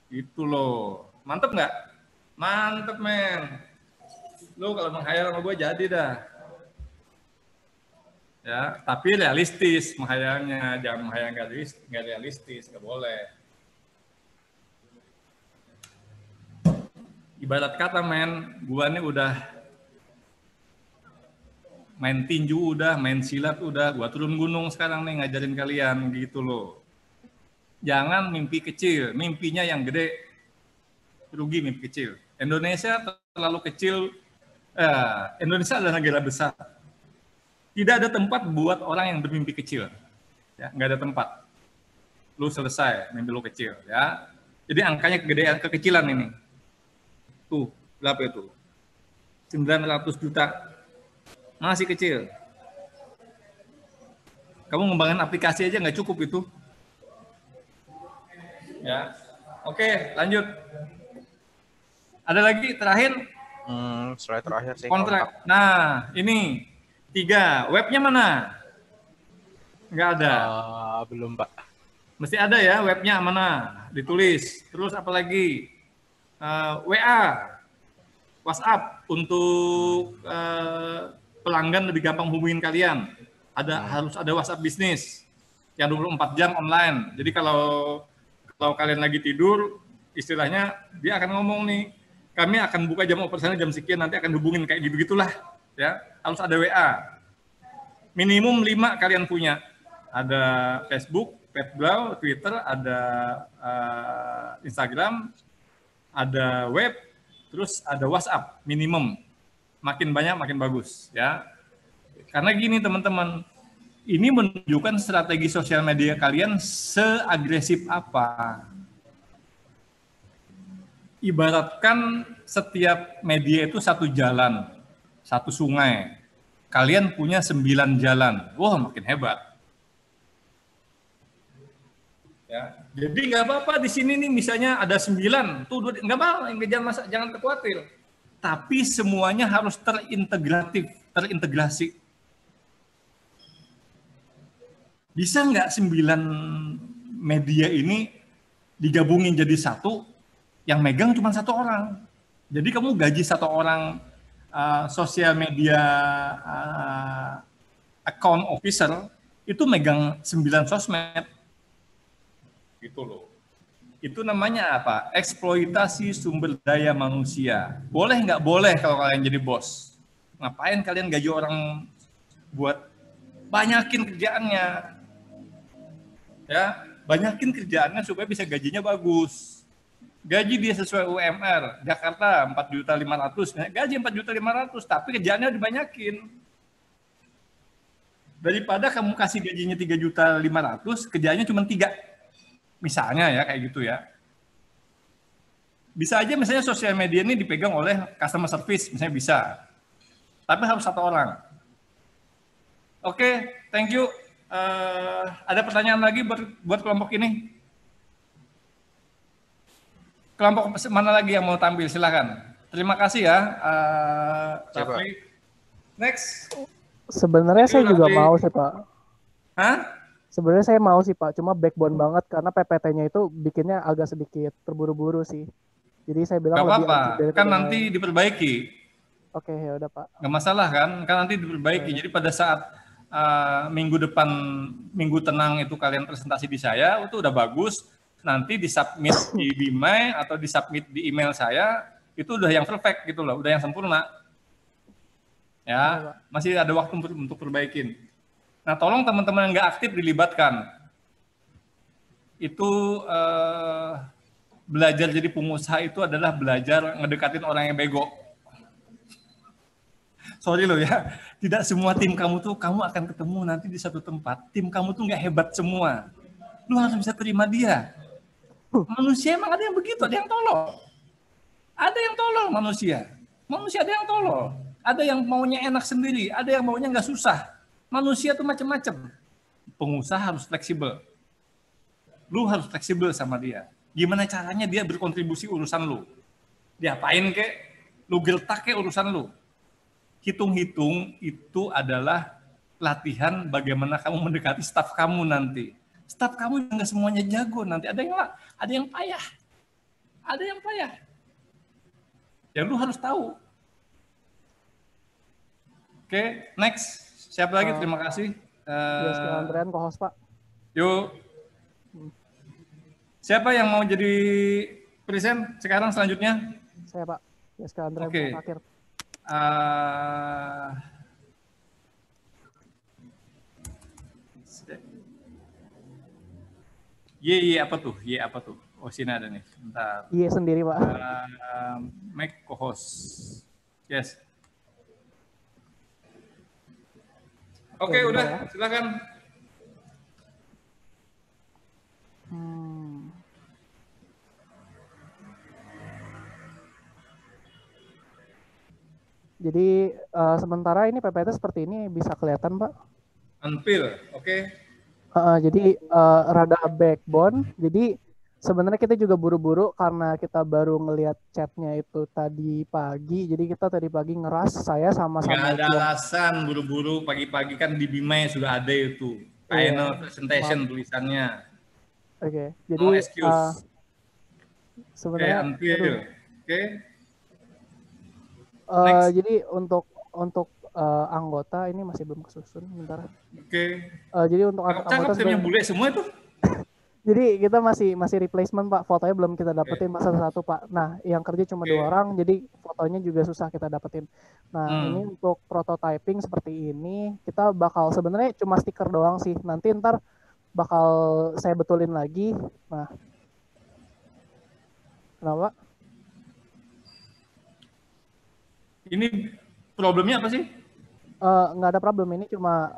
[SPEAKER 1] gitu loh. Mantep nggak? Mantep, men. Lu kalau menghayal sama gue jadi dah. Ya, tapi realistis menghayalnya, jangan menghayal nggak realistis, nggak boleh. Ibarat kata, men, gua nih udah main tinju udah, main silat udah, gua turun gunung sekarang nih ngajarin kalian gitu loh. Jangan mimpi kecil, mimpinya yang gede. Rugi mimpi kecil. Indonesia terlalu kecil. Indonesia adalah negara besar. Tidak ada tempat buat orang yang bermimpi kecil. Ya, nggak ada tempat. Lu selesai, mimpi lu kecil. Ya. Jadi angkanya kegedean, kekecilan ini. Tuh, berapa itu? 900 juta. Masih kecil. Kamu ngembangin aplikasi aja nggak cukup itu. Ya. Oke, lanjut. Ada lagi terakhir?
[SPEAKER 6] Slide terakhir sih.
[SPEAKER 1] Kontrak. Nah, ini 3. Webnya mana? Nggak ada.
[SPEAKER 6] Belum, Pak.
[SPEAKER 1] Mesti ada ya webnya mana? Ditulis. Terus apa lagi? WA, WhatsApp untuk pelanggan lebih gampang hubungin kalian. Harus ada WhatsApp bisnis yang 24 jam online. Jadi kalau kalian lagi tidur, istilahnya dia akan ngomong nih, kami akan buka jam operasional jam sekian, nanti akan hubungin kayak gitu-gitulah. Ya, harus ada WA. Minimum 5 kalian punya. Ada Facebook, Petblau, Twitter, ada Instagram, ada web, terus ada WhatsApp minimum. Makin banyak makin bagus, ya. Karena gini teman-teman, ini menunjukkan strategi sosial media kalian seagresif apa. Ibaratkan setiap media itu satu jalan, satu sungai. Kalian punya 9 jalan. Wah, makin hebat. Ya, jadi nggak apa-apa di sini nih misalnya ada 9, tuh nggak apa-apa, jangan khawatir. Tapi semuanya harus terintegrasi. Bisa nggak 9 media ini digabungin jadi satu, yang megang cuma 1 orang. Jadi kamu gaji 1 orang sosial media account officer itu megang 9 sosmed. Gitu loh. Itu namanya apa? Eksploitasi sumber daya manusia. Boleh nggak boleh kalau kalian jadi bos? Ngapain kalian gaji orang buat banyakin kerjaannya? Ya, banyakin kerjaannya supaya bisa gajinya bagus. Gaji dia sesuai UMR. Jakarta 4.500.000, gaji 4.500.000, tapi kerjaannya dibanyakin. Daripada kamu kasih gajinya 3.500.000, kerjaannya cuma 3. Misalnya ya kayak gitu ya. Bisa aja misalnya sosial media ini dipegang oleh customer service, misalnya bisa. Tapi harus 1 orang. Oke, thank you. Ada pertanyaan lagi buat kelompok ini? Kelompok mana lagi yang mau tampil? Silakan. Terima kasih ya,
[SPEAKER 6] Coba.
[SPEAKER 1] Rafli. Next.
[SPEAKER 2] Sebenarnya saya juga mau sih Pak.
[SPEAKER 1] Hah?
[SPEAKER 2] Sebenarnya saya mau sih Pak, cuma backbone banget karena PPT-nya itu bikinnya agak sedikit terburu-buru sih. Jadi saya bilang
[SPEAKER 1] Gak
[SPEAKER 2] lebih
[SPEAKER 1] apa-apa,
[SPEAKER 2] urgent daripada
[SPEAKER 1] kan
[SPEAKER 2] yang
[SPEAKER 1] nanti
[SPEAKER 2] lain.
[SPEAKER 1] diperbaiki.
[SPEAKER 2] Oke, ya udah Pak.
[SPEAKER 1] Nggak masalah kan nanti diperbaiki. Jadi pada saat minggu depan, minggu tenang itu kalian presentasi di saya, itu udah bagus. Nanti disubmit di Bimai atau disubmit di email saya, itu udah yang perfect gitu loh, udah yang sempurna. Ya, masih ada waktu untuk perbaikin. Nah, tolong teman-teman yang nggak aktif dilibatkan. Itu belajar jadi pengusaha itu adalah belajar ngedekatin orang yang bego. Sorry loh ya, tidak semua tim kamu tuh kamu akan ketemu nanti di satu tempat. Tim kamu tuh nggak hebat semua. Lu harus bisa terima dia. Manusia emang ada yang begitu, ada yang tolol. Ada yang tolol manusia. Manusia ada yang tolol. Ada yang maunya enak sendiri, ada yang maunya nggak susah. Manusia tuh macam-macam. Pengusaha harus fleksibel. Lu harus fleksibel sama dia. Gimana caranya dia berkontribusi urusan lu? Diapain kek? Lu gertak kek urusan lu? Hitung-hitung itu adalah latihan bagaimana kamu mendekati staf kamu nanti. Staf kamu nggak semuanya jago nanti. Ada yang payah. Ada yang payah. Ya lu harus tahu. Oke, next. Siapa lagi? Terima kasih.
[SPEAKER 2] Andrean co-host Pak.
[SPEAKER 1] Yuk. Siapa yang mau jadi present sekarang selanjutnya?
[SPEAKER 2] Saya Pak. Andrean
[SPEAKER 1] Oke.
[SPEAKER 2] terakhir.
[SPEAKER 1] Apa tuh? Apa tuh? Oh, sini ada nih. Bentar.
[SPEAKER 2] Sendiri Pak.
[SPEAKER 1] Make co-host. Yes. Oke, udah. Silakan.
[SPEAKER 2] Jadi sementara ini PPT seperti ini bisa kelihatan Pak.
[SPEAKER 1] Unpil, oke.
[SPEAKER 2] Jadi rada backbone. Jadi sebenarnya kita juga buru-buru karena kita baru ngelihat chatnya itu tadi pagi. Jadi kita tadi pagi ngeras saya sama-sama.
[SPEAKER 1] Nggak ada alasan buru-buru pagi-pagi kan di Bimai sudah ada itu. Final presentation tulisannya.
[SPEAKER 2] Oke, jadi
[SPEAKER 1] no excuse.
[SPEAKER 2] Sebenarnya
[SPEAKER 1] Unpil. Oke.
[SPEAKER 2] Jadi untuk anggota ini masih belum kesusun, bentar.
[SPEAKER 1] Oke.
[SPEAKER 2] Jadi untuk anggota
[SPEAKER 1] timnya bule semua itu.
[SPEAKER 2] Jadi kita masih replacement Pak, fotonya belum kita dapetin satu-satu Pak. Nah, yang kerja cuma 2 orang, jadi fotonya juga susah kita dapetin. Nah, ini untuk prototyping seperti ini, kita bakal sebenarnya cuma stiker doang sih. Nanti ntar bakal saya betulin lagi. Nah, kenapa?
[SPEAKER 1] Ini problemnya apa sih?
[SPEAKER 2] Nggak ada problem, ini cuma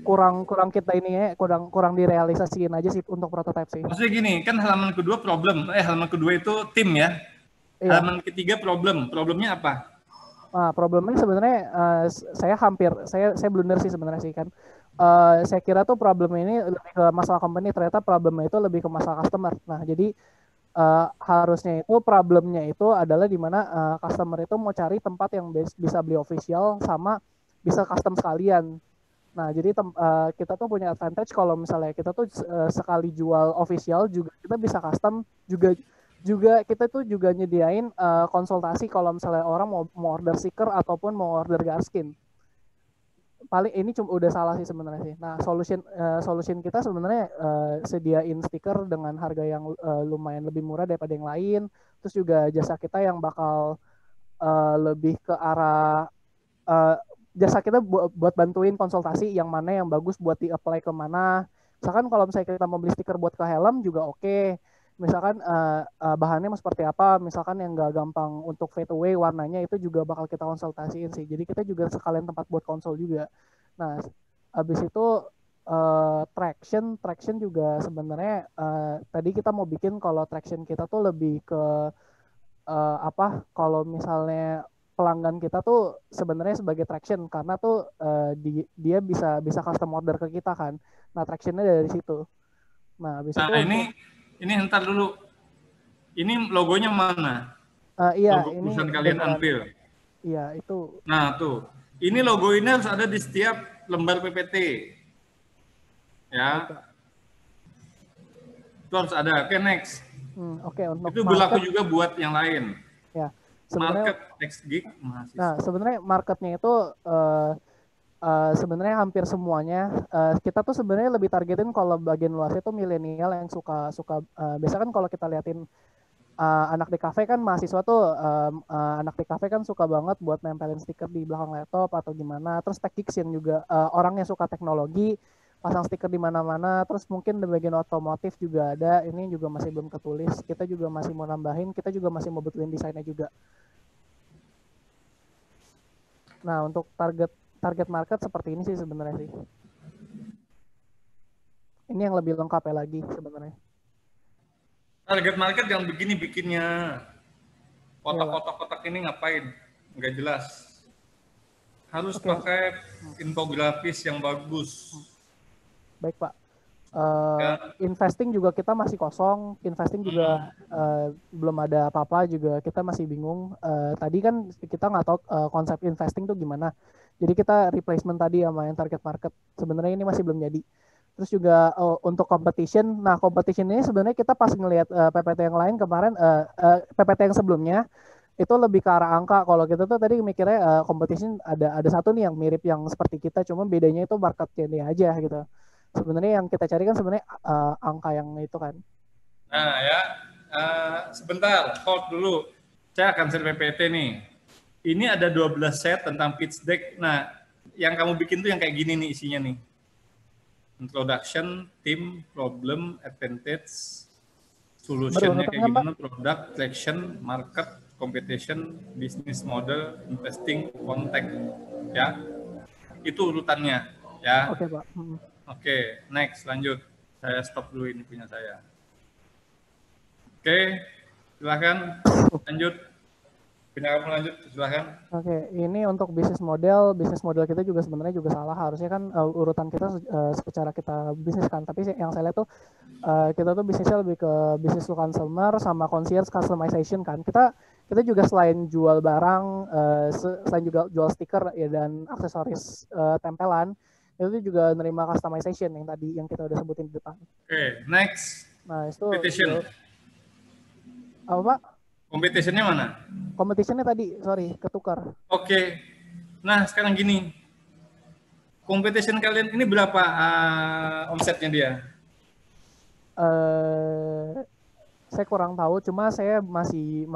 [SPEAKER 2] kurang kita ini ya, kurang direalisasiin aja sih untuk prototype sih.
[SPEAKER 1] Maksudnya gini, kan halaman kedua halaman kedua itu tim ya. Iya. Halaman ketiga problemnya apa?
[SPEAKER 2] Problemnya sebenarnya saya blunder sih sebenarnya sih kan. Saya kira tuh problem ini lebih ke masalah company, ternyata problemnya itu lebih ke masalah customer. Nah, jadi harusnya itu problemnya itu adalah di mana customer itu mau cari tempat yang bisa beli official sama bisa custom sekalian. Nah, jadi kita tuh punya advantage kalau misalnya kita tuh sekali jual official juga kita bisa custom, juga kita tuh juga nyediain konsultasi kalau misalnya orang mau order stiker ataupun mau order garskin. Paling ini cuma udah salah sih sebenarnya sih. Nah, solution kita sebenarnya sediain stiker dengan harga yang lumayan lebih murah daripada yang lain. Terus juga jasa kita yang bakal lebih ke arah jasa kita buat bantuin konsultasi yang mana yang bagus buat di-apply ke mana. Misalkan kalau misalnya kita mau beli stiker buat ke helm juga oke. Misalkan bahannya mau seperti apa, misalkan yang nggak gampang untuk fade away warnanya itu juga bakal kita konsultasiin sih. Jadi kita juga sekalian tempat buat konsol juga. Nah, habis itu traction juga sebenarnya tadi kita mau bikin kalau traction kita tuh lebih ke kalau misalnya pelanggan kita tuh sebenarnya sebagai traction karena tuh dia bisa custom order ke kita kan. Nah, tractionnya dari situ. Nah, habis
[SPEAKER 1] Nah,
[SPEAKER 2] itu
[SPEAKER 1] ini entar dulu. Ini logonya mana?
[SPEAKER 2] iya,
[SPEAKER 1] Logo
[SPEAKER 2] ini
[SPEAKER 1] perusahaan kalian
[SPEAKER 2] beneran.
[SPEAKER 1] Unveil.
[SPEAKER 2] Iya, itu.
[SPEAKER 1] Nah, tuh. Ini logo ini harus ada di setiap lembar PPT. Ya. Itu harus ada. Oke, next.
[SPEAKER 2] Oke, untuk
[SPEAKER 1] Itu berlaku juga buat yang lain.
[SPEAKER 2] Ya, sebenarnya
[SPEAKER 1] Market X-Geek mahasiswa.
[SPEAKER 2] Nah, sebenarnya marketnya itu sebenarnya hampir semuanya kita tuh sebenarnya lebih targetin kalau bagian luasnya tuh milenial yang suka biasa kan kalau kita liatin anak di kafe kan mahasiswa tuh anak di kafe kan suka banget buat nempelin stiker di belakang laptop atau gimana. Terus tech geeks yang juga orang yang suka teknologi pasang stiker di mana-mana. Terus mungkin di bagian otomotif juga ada. Ini juga masih belum ketulis. Kita juga masih mau nambahin. Kita juga masih mau betulin desainnya juga. Nah, untuk target market seperti ini sih sebenarnya sih. Ini yang lebih lengkap ya lagi sebenarnya.
[SPEAKER 1] Target market yang begini bikinnya. Kotak-kotak ini ngapain? Nggak jelas. Harus pakai infografis yang bagus.
[SPEAKER 2] Baik, Pak. Investing juga kita masih kosong. Investing juga belum ada apa-apa juga. Kita masih bingung. Tadi kan kita nggak tahu konsep investing tuh gimana. Jadi kita replacement tadi sama yang target market. Sebenarnya ini masih belum jadi. Terus juga untuk competition. Nah, competition ini sebenarnya kita pas ngelihat PPT yang lain kemarin, PPT yang sebelumnya itu lebih ke arah angka. Kalau kita tuh tadi mikirnya competition ada satu nih yang mirip yang seperti kita, cuma bedanya itu marketnya dia aja gitu. Sebenarnya yang kita cari kan sebenarnya angka yang itu kan.
[SPEAKER 1] Nah ya, sebentar, hold dulu. Saya akan share PPT nih. Ini ada 12 set tentang pitch deck. Nah, yang kamu bikin tuh yang kayak gini nih isinya nih. Introduction, team, problem, advantage, solutionnya kayak gimana, product, traction, market, competition, business model, investing, contact, ya. Itu urutannya, ya.
[SPEAKER 2] Oke, Pak.
[SPEAKER 1] Oke, next, lanjut. Saya stop dulu ini punya saya. Oke, silakan lanjut. Punya kamu lanjut, silakan.
[SPEAKER 2] Oke, ini untuk bisnis model kita juga sebenarnya juga salah. Harusnya kan urutan kita secara kita bisnis kan, tapi yang saya lihat tuh kita tuh bisnisnya lebih ke bisnis to consumer sama concierge customization kan. Kita juga selain jual barang, selain juga jual stiker ya dan aksesoris tempelan, itu juga nerima customization yang tadi yang kita udah sebutin di depan.
[SPEAKER 1] Oke, next.
[SPEAKER 2] Nah, itu
[SPEAKER 1] competition.
[SPEAKER 2] Apa, Pak?
[SPEAKER 1] Competitionnya mana?
[SPEAKER 2] Competitionnya tadi, sorry, ketukar.
[SPEAKER 1] Oke. Nah, sekarang gini. Competition kalian ini berapa omsetnya dia?
[SPEAKER 2] Saya kurang tahu, cuma saya masih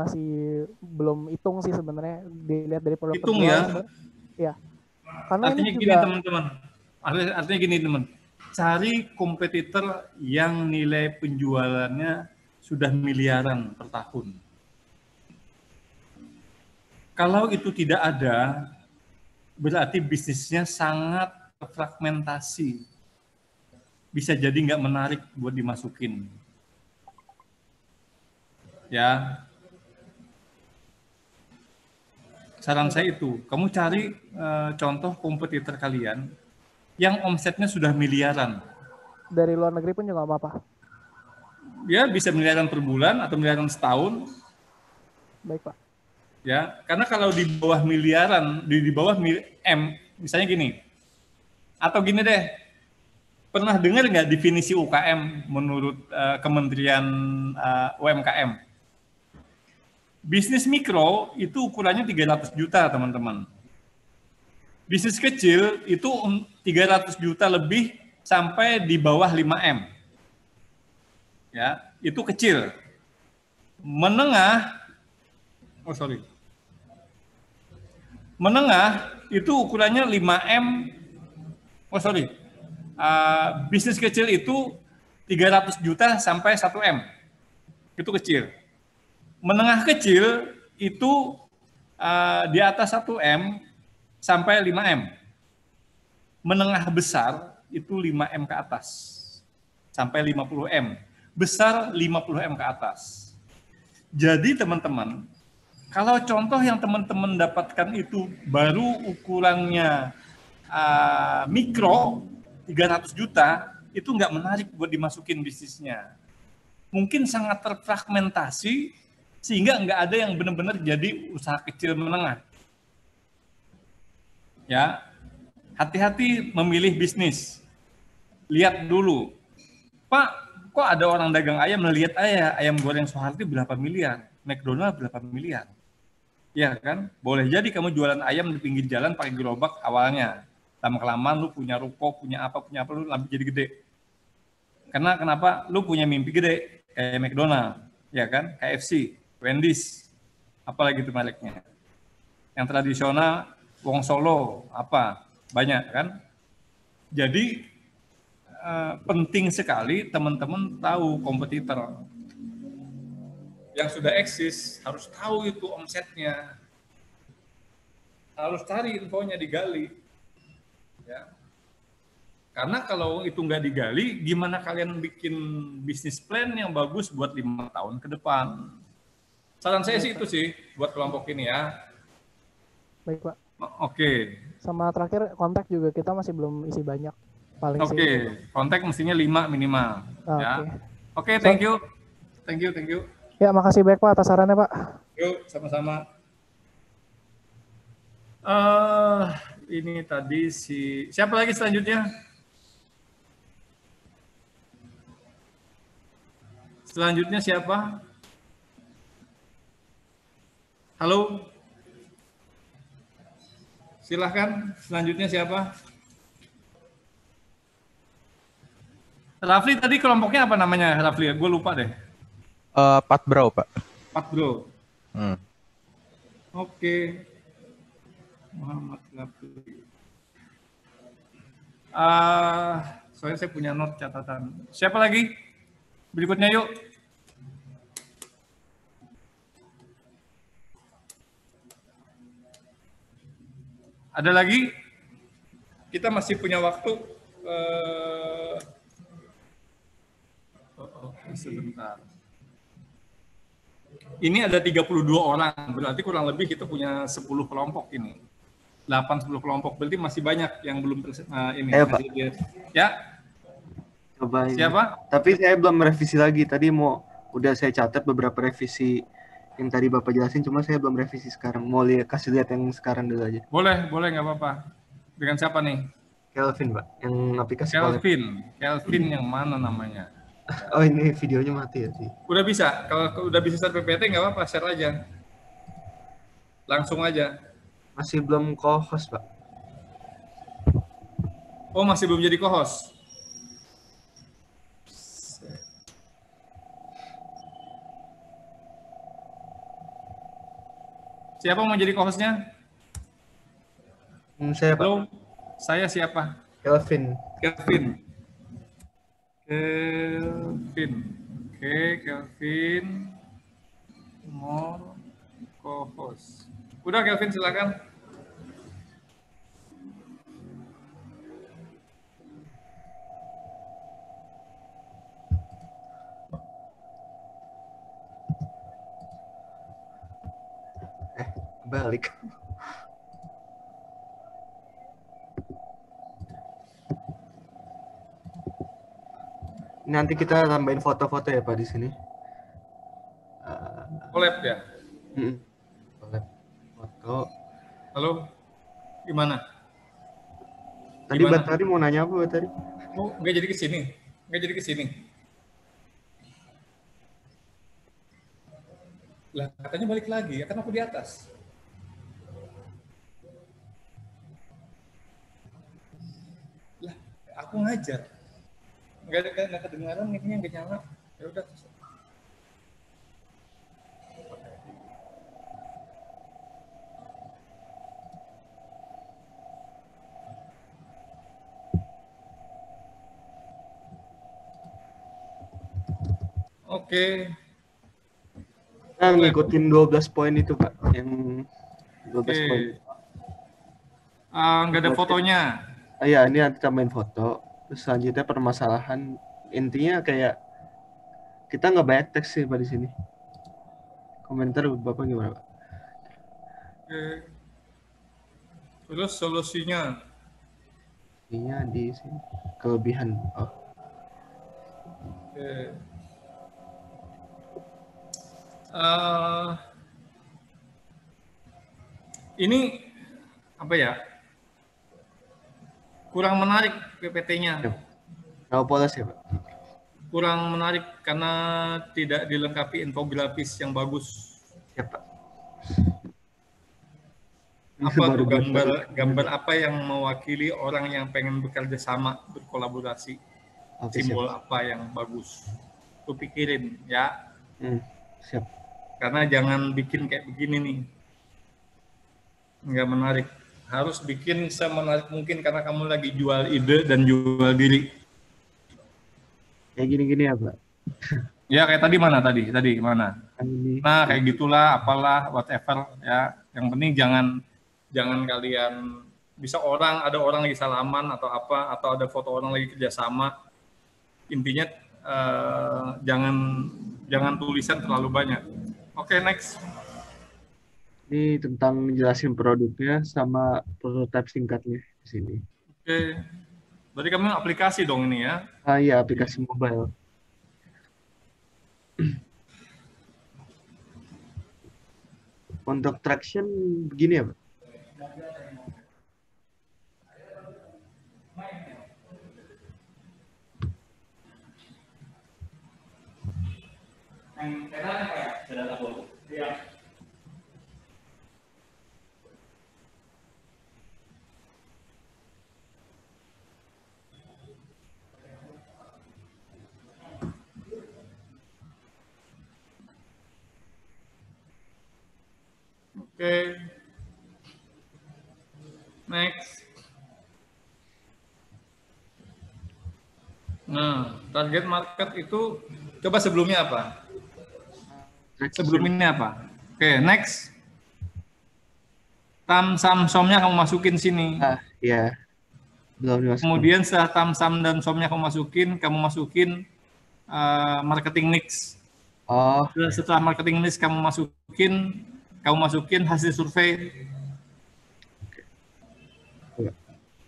[SPEAKER 2] belum hitung sih sebenarnya dilihat dari produk.
[SPEAKER 1] Hitung ya?
[SPEAKER 2] Iya. Karena
[SPEAKER 1] artinya
[SPEAKER 2] ini
[SPEAKER 1] gini
[SPEAKER 2] juga...
[SPEAKER 1] teman-teman. Artinya gini teman. Cari kompetitor yang nilai penjualannya sudah miliaran per tahun. Kalau itu tidak ada, berarti bisnisnya sangat fragmentasi. Bisa jadi nggak menarik buat dimasukin. Ya. Saran saya itu, kamu cari contoh kompetitor kalian yang omsetnya sudah miliaran.
[SPEAKER 2] Dari luar negeri pun juga nggak apa-apa.
[SPEAKER 1] Ya, bisa miliaran per bulan atau miliaran setahun.
[SPEAKER 2] Baik, Pak.
[SPEAKER 1] Ya, karena kalau di bawah miliaran, di bawah M, misalnya gini, atau gini deh, pernah dengar nggak definisi UKM menurut Kementerian UMKM? Bisnis mikro itu ukurannya 300 juta, teman-teman. Bisnis kecil itu 300 juta lebih sampai di bawah 5M. Ya, itu kecil. Menengah itu ukurannya 5M. Bisnis kecil itu 300 juta sampai 1M. Itu kecil. Menengah kecil itu di atas 1M sampai 5M. Menengah besar itu 5M ke atas sampai 50M. Besar 50M ke atas. Jadi teman-teman, Kalau contoh yang teman-teman dapatkan itu baru ukurannya mikro 300 juta, itu nggak menarik buat dimasukin bisnisnya. Mungkin sangat terfragmentasi sehingga nggak ada yang benar-benar jadi usaha kecil menengah. Ya, hati-hati memilih bisnis. Lihat dulu, Pak, kok ada orang dagang ayam melihat ayam goreng Soeharti berapa miliar, McDonald berapa miliar. Ya kan, boleh jadi kamu jualan ayam di pinggir jalan pakai gerobak awalnya. Lama-kelamaan lu punya ruko, punya apa, lu jadi gede. Karena kenapa? Lu punya mimpi gede, kayak McDonald, ya kan, KFC, Wendy's, apalagi itu mereknya. Yang tradisional, Wong Solo, apa, banyak kan. Jadi penting sekali teman-teman tahu kompetitor. Yang sudah eksis harus tahu itu omsetnya, harus cari infonya, digali, ya. Karena kalau itu nggak digali, gimana kalian bikin bisnis plan yang bagus buat 5 tahun ke depan? Saran saya sih itu sih buat kelompok ini ya.
[SPEAKER 2] Baik, Pak.
[SPEAKER 1] Oke.
[SPEAKER 2] Sama terakhir kontak juga kita masih belum isi banyak. Paling
[SPEAKER 1] Oke, kontak mestinya 5 minimal. Ya. Oke, thank you. Thank you.
[SPEAKER 2] Ya, makasih banyak Pak atas sarannya, Pak.
[SPEAKER 1] Yuk, sama-sama. Ini tadi siapa lagi selanjutnya? Selanjutnya siapa? Halo? Silahkan, selanjutnya siapa? Rafli tadi kelompoknya apa namanya, Rafli? Gue lupa deh.
[SPEAKER 6] Pat Bro, Pak.
[SPEAKER 1] Pat Bro. Oke. Muhammad Rafli. Soalnya saya punya note catatan. Siapa lagi? Berikutnya yuk. Ada lagi? Kita masih punya waktu. Sebentar. Ini ada 32 orang, berarti kurang lebih kita punya 10 kelompok ini. 8-10 kelompok, berarti masih banyak yang belum ini.
[SPEAKER 8] Pak.
[SPEAKER 1] Ya.
[SPEAKER 8] Coba ini.
[SPEAKER 1] Siapa?
[SPEAKER 8] Tapi saya belum revisi lagi. Tadi udah saya catat beberapa revisi yang tadi Bapak jelasin, cuma saya belum revisi sekarang. Mau kasih lihat yang sekarang dulu aja.
[SPEAKER 1] Boleh nggak apa-apa. Dengan siapa nih?
[SPEAKER 8] Kelvin, Pak. Yang aplikasi
[SPEAKER 1] Kelvin yang mana namanya?
[SPEAKER 8] Oh, ini videonya mati ya sih.
[SPEAKER 1] Udah bisa. Kalau udah bisa share PPT nggak apa-apa, share aja. Langsung aja.
[SPEAKER 8] Masih belum co-host, Pak.
[SPEAKER 1] Oh, masih belum jadi co-host. Siapa mau jadi co-hostnya?
[SPEAKER 8] Saya, Pak.
[SPEAKER 1] Halo, saya siapa?
[SPEAKER 8] Kelvin.
[SPEAKER 1] Oke, Kelvin. Mau co-host. Udah, Kelvin, silakan.
[SPEAKER 8] Balik. Nanti kita tambahin foto-foto ya Pak di sini.
[SPEAKER 1] Collab ya?
[SPEAKER 8] Collab. Foto.
[SPEAKER 1] Halo, gimana?
[SPEAKER 8] Tadi Batari mau nanya apa Batari?
[SPEAKER 1] Oh, nggak jadi ke sini. Lah, katanya balik lagi, ya kan aku di atas. Lah, aku ngajar. Nggak kedengaran, mic-nya nggak nyala. Ya udah. Oke.
[SPEAKER 8] Nah, ngikutin 12 poin itu Pak, yang 12 poin.
[SPEAKER 1] Nggak ada fotonya.
[SPEAKER 8] Iya, ini nanti tambahin foto. Terus selanjutnya permasalahan, intinya kayak kita nggak banyak teks sih Pak di sini. Komentar Bapak gimana Pak?
[SPEAKER 1] Oke. Terus solusinya.
[SPEAKER 8] Ini di sini kelebihan. Oh,
[SPEAKER 1] Oke. Eh, ini apa ya? Kurang menarik PPT-nya.
[SPEAKER 8] ya. No polos ya, Pak?
[SPEAKER 1] Kurang menarik karena tidak dilengkapi infografis yang bagus.
[SPEAKER 8] Siap, Pak.
[SPEAKER 1] Apa
[SPEAKER 8] Baru
[SPEAKER 1] tuh
[SPEAKER 8] buat
[SPEAKER 1] gambar apa yang mewakili orang yang pengen bekerja sama, berkolaborasi?
[SPEAKER 8] Oke,
[SPEAKER 1] Simbol
[SPEAKER 8] siap.
[SPEAKER 1] apa yang bagus? Tuh pikirin ya.
[SPEAKER 8] Siap.
[SPEAKER 1] Karena jangan bikin kayak begini nih. Nggak menarik. Harus bikin semenarik mungkin karena kamu lagi jual ide dan jual diri.
[SPEAKER 8] Kayak gini-gini ya, Pak?
[SPEAKER 1] Ya kayak tadi mana tadi? Tadi mana?
[SPEAKER 8] Ini.
[SPEAKER 1] Nah kayak gitulah, apalah, whatever ya. Yang penting jangan kalian bisa ada orang lagi salaman atau apa, atau ada foto orang lagi kerjasama. Intinya jangan tulisan terlalu banyak. Oke, next.
[SPEAKER 8] Ini tentang jelasin produknya sama prototype singkatnya di sini.
[SPEAKER 1] Oke. Berarti kamu aplikasi dong ini ya?
[SPEAKER 8] Ah iya, aplikasi mobile. Untuk traction begini ya, Pak?
[SPEAKER 1] Oke. Next. Nah, target market itu coba sebelumnya apa? Sebelum ini apa? Oke, next. Tam-sam-somnya kamu masukin sini.
[SPEAKER 8] Ah, ya. Belum dimasukin.
[SPEAKER 1] Kemudian setelah tam-sam dan somnya kamu masukin marketing mix.
[SPEAKER 8] Oh,
[SPEAKER 1] Setelah marketing mix kamu masukin hasil survei.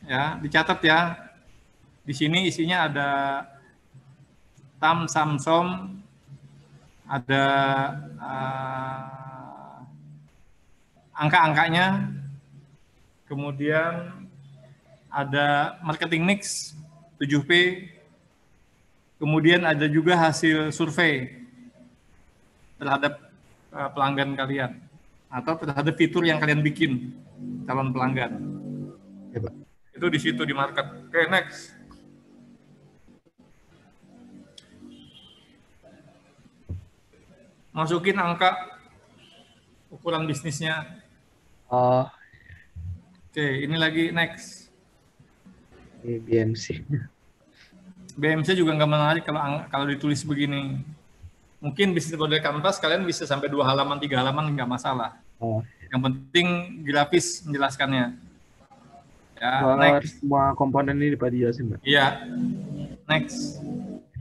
[SPEAKER 1] Ya, dicatat ya. Di sini isinya ada tam, sam, som, ada angka-angkanya, kemudian ada marketing mix 7P, kemudian ada juga hasil survei terhadap pelanggan kalian atau terhadap fitur yang kalian bikin calon pelanggan.
[SPEAKER 8] ya, Pak.
[SPEAKER 1] Itu di situ di market. Oke, next. Masukin angka ukuran bisnisnya.
[SPEAKER 8] Oh,
[SPEAKER 1] Oke, ini lagi next.
[SPEAKER 8] ini BMC.
[SPEAKER 1] BMC juga nggak menarik kalau ditulis begini. Mungkin bisnis model kanvas kalian bisa sampai 2 halaman, 3 halaman nggak masalah.
[SPEAKER 8] Oh,
[SPEAKER 1] Yang penting grafis menjelaskannya. Ya,
[SPEAKER 8] soal
[SPEAKER 1] next.
[SPEAKER 8] semua komponen ini Pak dijelasin, Pak.
[SPEAKER 1] Iya, next.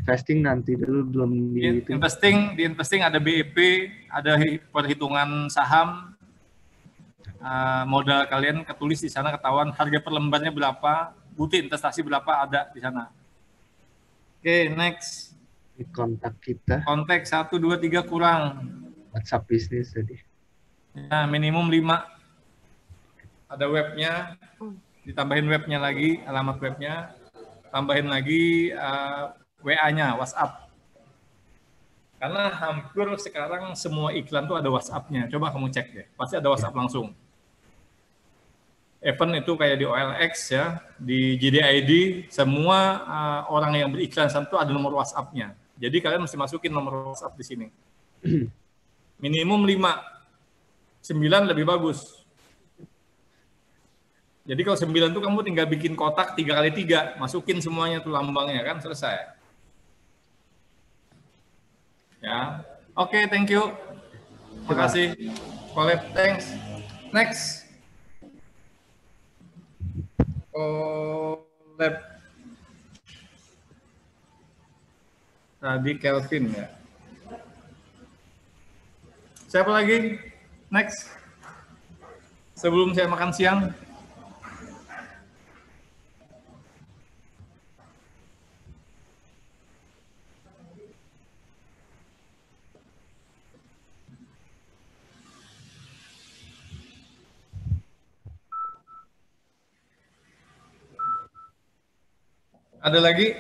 [SPEAKER 8] Investing nanti dulu belum
[SPEAKER 1] Di investing ada BEP, ada perhitungan saham, modal kalian ketulis di sana, ketahuan harga per lembarnya berapa, bukti investasi berapa ada di sana. Oke, next.
[SPEAKER 8] Ini kontak kita,
[SPEAKER 1] Kontak 1, 2, 3 kurang.
[SPEAKER 8] WhatsApp bisnis tadi.
[SPEAKER 1] Ya, minimum 5. Ada webnya, ditambahin webnya lagi, alamat webnya, tambahin lagi WA-nya, WhatsApp. Karena hampir sekarang semua iklan tuh ada WhatsApp-nya. Coba kamu cek deh, pasti ada WhatsApp langsung. Event itu kayak di OLX ya, di JDID, semua orang yang beriklan itu ada nomor WhatsApp-nya. Jadi kalian mesti masukin nomor WhatsApp di sini. Minimum 5, 9 lebih bagus. Jadi kalau 9 tuh kamu tinggal bikin kotak 3x3, masukin semuanya tuh lambangnya kan, selesai. Ya, oke, thank you. Terima kasih. Collab, thanks. Next. Collab. Tadi Kelvin ya. Siapa lagi? Next. sebelum saya makan siang. Ada lagi?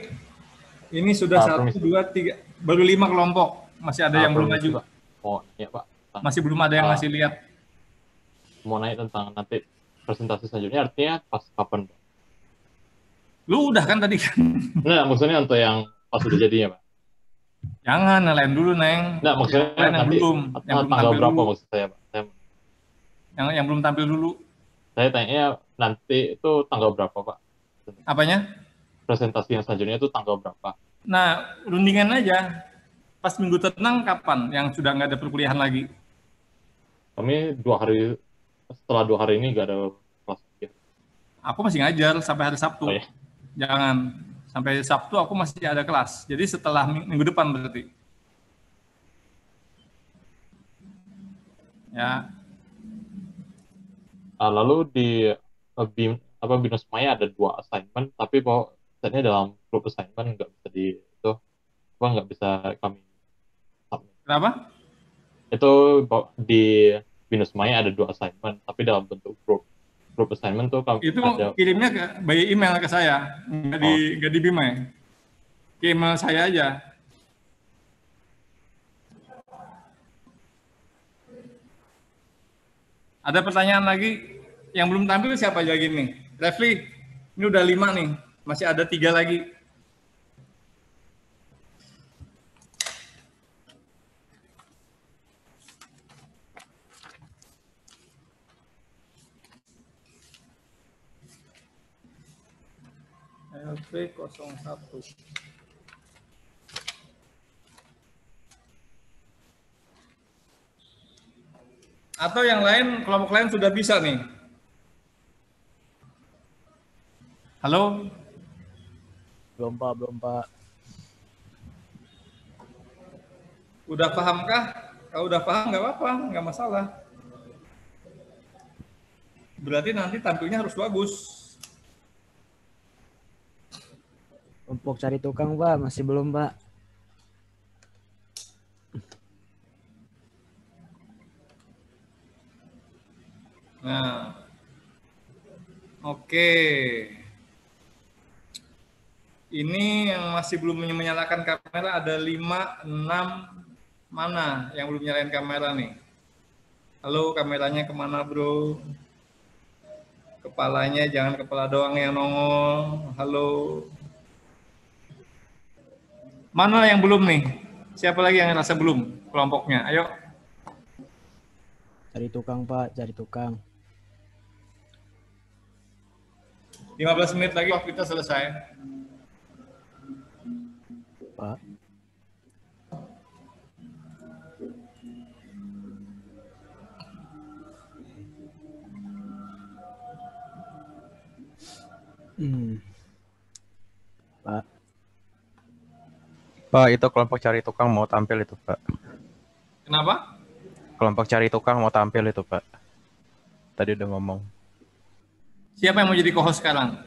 [SPEAKER 1] Ini sudah
[SPEAKER 4] Permisi.
[SPEAKER 1] 1, 2, 3, baru 5 kelompok. Masih ada yang belum
[SPEAKER 4] Permisi,
[SPEAKER 1] maju.
[SPEAKER 4] Pak. Oh, iya, Pak.
[SPEAKER 1] Masih belum ada yang ngasih lihat.
[SPEAKER 4] Mau nanya tentang nanti presentasi selanjutnya, artinya pas kapan, Pak?
[SPEAKER 1] Lu udah kan tadi kan?
[SPEAKER 4] Nah, maksudnya untuk yang pas udah jadinya, Pak.
[SPEAKER 1] Jangan, lain dulu, Neng.
[SPEAKER 4] Nah, maksudnya
[SPEAKER 1] Yang
[SPEAKER 4] nanti
[SPEAKER 1] belum
[SPEAKER 4] tanggal
[SPEAKER 1] tampil
[SPEAKER 4] berapa
[SPEAKER 1] dulu.
[SPEAKER 4] maksud saya, Pak?
[SPEAKER 1] Yang belum tampil dulu.
[SPEAKER 4] Saya tanya nanti itu tanggal berapa, Pak?
[SPEAKER 1] Apanya?
[SPEAKER 4] Presentasi yang selanjutnya itu tanggal berapa?
[SPEAKER 1] Nah, rundingan aja. Pas minggu tenang kapan? Yang sudah nggak ada perkuliahan lagi.
[SPEAKER 4] Kami setelah 2 hari ini nggak ada kelas lagi.
[SPEAKER 1] Aku masih ngajar sampai hari Sabtu.
[SPEAKER 4] Oh, iya.
[SPEAKER 1] Jangan. Sampai Sabtu aku masih ada kelas. Jadi setelah minggu depan berarti. Ya.
[SPEAKER 4] Lalu di Binus Maya ada 2 assignment, tapi kok setnya dalam grup assignment nggak bisa kami submit.
[SPEAKER 1] Kenapa?
[SPEAKER 4] Itu di Binus Maya ada 2 assignment, tapi dalam bentuk grup assignment tuh kami
[SPEAKER 1] Itu
[SPEAKER 4] ada.
[SPEAKER 1] kirimnya by email ke saya, nggak di Bima. Ke email saya aja. Ada pertanyaan lagi? Yang belum tampil siapa aja lagi nih? Refli, ini udah 5 nih, masih ada 3 lagi. LP01. Atau yang lain, kelompok lain sudah bisa nih. Halo?
[SPEAKER 2] Belum Pak.
[SPEAKER 1] Udah pahamkah? Kalau udah paham nggak apa-apa, nggak masalah. Berarti nanti tampilnya harus bagus.
[SPEAKER 9] Kelompok cari tukang, Pak. Masih belum, Pak.
[SPEAKER 1] Nah, oke. Ini yang masih belum menyalakan kamera ada 5, 6, mana yang belum nyalain kamera nih? Halo, kameranya kemana bro? Kepalanya jangan kepala doang yang nongol. Halo. Mana yang belum nih? Siapa lagi yang ngerasa belum kelompoknya? Ayo.
[SPEAKER 9] Cari tukang, Pak. Cari tukang.
[SPEAKER 1] 15 menit lagi waktu kita selesai.
[SPEAKER 9] Pak. Pak.
[SPEAKER 6] Pak, itu kelompok cari tukang mau tampil itu, Pak.
[SPEAKER 1] Kenapa?
[SPEAKER 6] Kelompok cari tukang mau tampil itu, Pak. Tadi udah ngomong.
[SPEAKER 1] Siapa yang mau jadi co-host sekarang?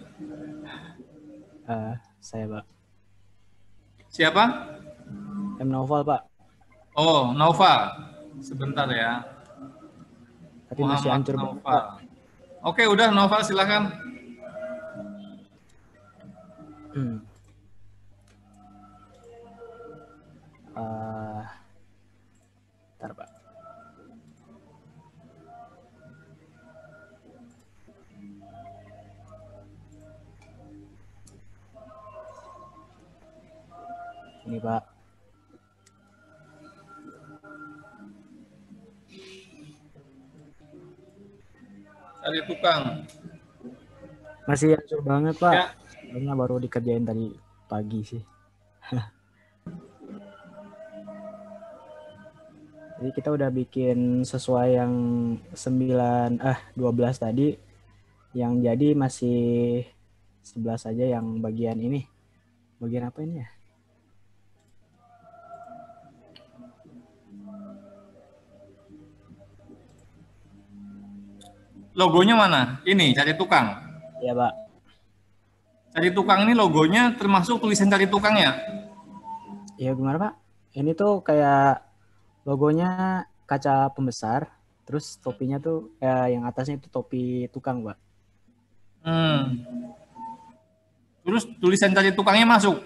[SPEAKER 9] Saya, Pak.
[SPEAKER 1] Siapa?
[SPEAKER 9] M. Noval, Pak.
[SPEAKER 1] Oh, Nova. Sebentar ya.
[SPEAKER 9] Tapi masih hancur,
[SPEAKER 1] Nova.
[SPEAKER 9] Pak.
[SPEAKER 1] Oke, udah Nova silakan.
[SPEAKER 9] Bentar, Pak. Ini, Pak.
[SPEAKER 1] Cari tukang.
[SPEAKER 9] Masih hancur banget, Pak.
[SPEAKER 1] Ya.
[SPEAKER 9] Kayaknya baru dikerjain tadi pagi sih. Jadi kita udah bikin sesuai yang 12 tadi. Yang jadi masih 11 aja yang bagian ini. Bagian apa ini ya?
[SPEAKER 1] logonya mana? Ini cari tukang.
[SPEAKER 9] Iya, Pak.
[SPEAKER 1] Cari tukang ini logonya termasuk tulisan cari tukangnya.
[SPEAKER 9] Iya, gimana, Pak? Ini tuh kayak logonya kaca pembesar, terus topinya tuh yang atasnya itu topi tukang, Pak.
[SPEAKER 1] Terus tulisan cari tukangnya masuk?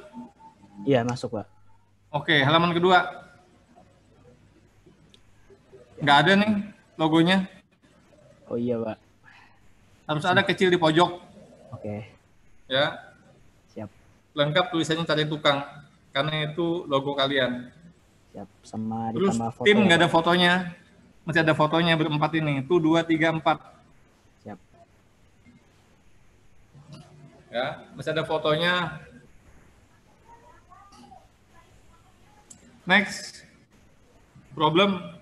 [SPEAKER 9] Iya, masuk, Pak.
[SPEAKER 1] Oke, halaman kedua. Nggak ada nih logonya.
[SPEAKER 9] Oh iya, Pak.
[SPEAKER 1] Harus ada kecil di pojok.
[SPEAKER 9] Oke.
[SPEAKER 1] Ya.
[SPEAKER 9] Siap.
[SPEAKER 1] Lengkap tulisannya cari tukang. Karena itu logo kalian.
[SPEAKER 9] Siap. Sama
[SPEAKER 1] Terus
[SPEAKER 9] ditambah foto.
[SPEAKER 1] tim
[SPEAKER 9] ya,
[SPEAKER 1] nggak ada
[SPEAKER 9] Pak.
[SPEAKER 1] fotonya. Masih ada fotonya berempat ini. Itu 2, 3, 4.
[SPEAKER 9] Siap.
[SPEAKER 1] Ya, masih ada fotonya. Next. Problem.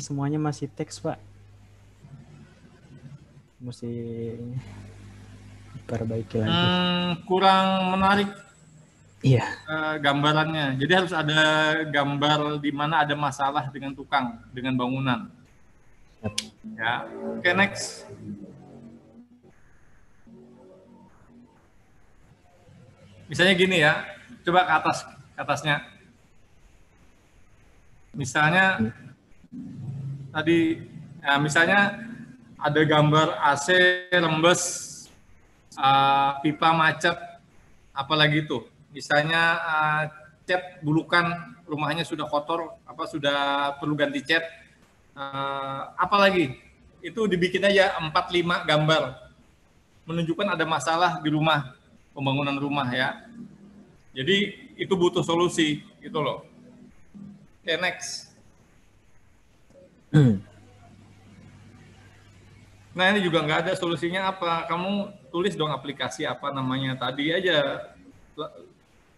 [SPEAKER 9] Semuanya masih teks, Pak. Mesti perbaiki lagi.
[SPEAKER 1] Kurang menarik
[SPEAKER 9] Iya.
[SPEAKER 1] gambarannya. Jadi harus ada gambar di mana ada masalah dengan tukang, dengan bangunan.
[SPEAKER 9] Yep.
[SPEAKER 1] Ya, oke, next. Misalnya gini ya, coba ke atasnya. Misalnya tadi, ya, misalnya ada gambar AC rembes, pipa macet, apalagi itu. Misalnya cat bulukan rumahnya sudah kotor, sudah perlu ganti cat, apalagi itu dibikin aja 4-5 gambar menunjukkan ada masalah di rumah, pembangunan rumah ya. Jadi itu butuh solusi gitu loh. Oke, next. Nah, ini juga nggak ada solusinya apa. Kamu tulis dong aplikasi apa namanya tadi aja.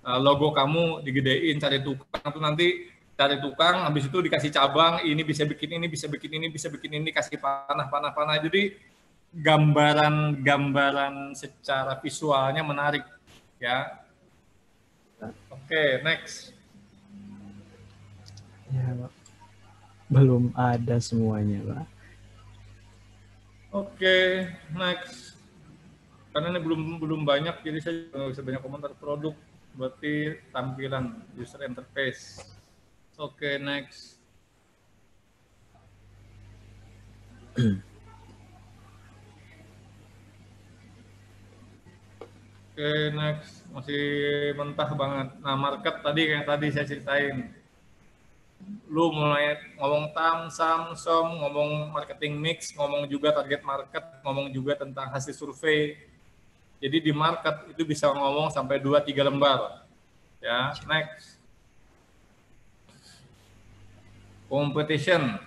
[SPEAKER 1] Logo kamu digedein, cari tukang, itu nanti cari tukang, habis itu dikasih cabang, ini bisa bikin ini, bisa bikin ini, bisa bikin ini, kasih panah. Jadi gambaran secara visualnya menarik ya. Oke, next.
[SPEAKER 9] Ya, Pak. Belum ada semuanya, Pak.
[SPEAKER 1] Oke, next. Karena ini belum banyak, jadi saya nggak bisa banyak komentar. Produk berarti tampilan user interface. Oke, next. Oke, next. Masih mentah banget. Nah, market tadi kayak tadi saya ceritain. Lu mulai ngomong TAM, SAM, SOM, ngomong marketing mix, ngomong juga target market, ngomong juga tentang hasil survei. Jadi di market itu bisa ngomong sampai 2-3 lembar. Ya, next. Competition.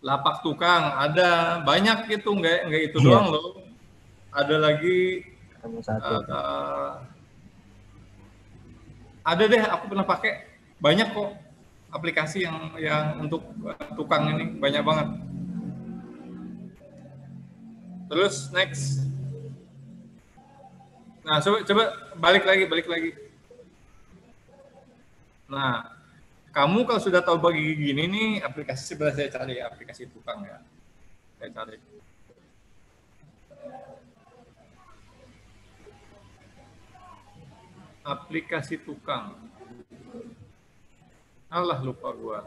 [SPEAKER 1] Lapak tukang, ada banyak itu, enggak itu doang loh. Ada lagi, ada deh, aku pernah pakai, banyak kok aplikasi yang untuk tukang ini, banyak banget. Terus next. Nah, coba balik lagi. Nah, kamu kalau sudah tahu bagi gini nih, aplikasi sebelah saya cari aplikasi tukang ya. Saya cari. Aplikasi tukang. Alah, lupa gua.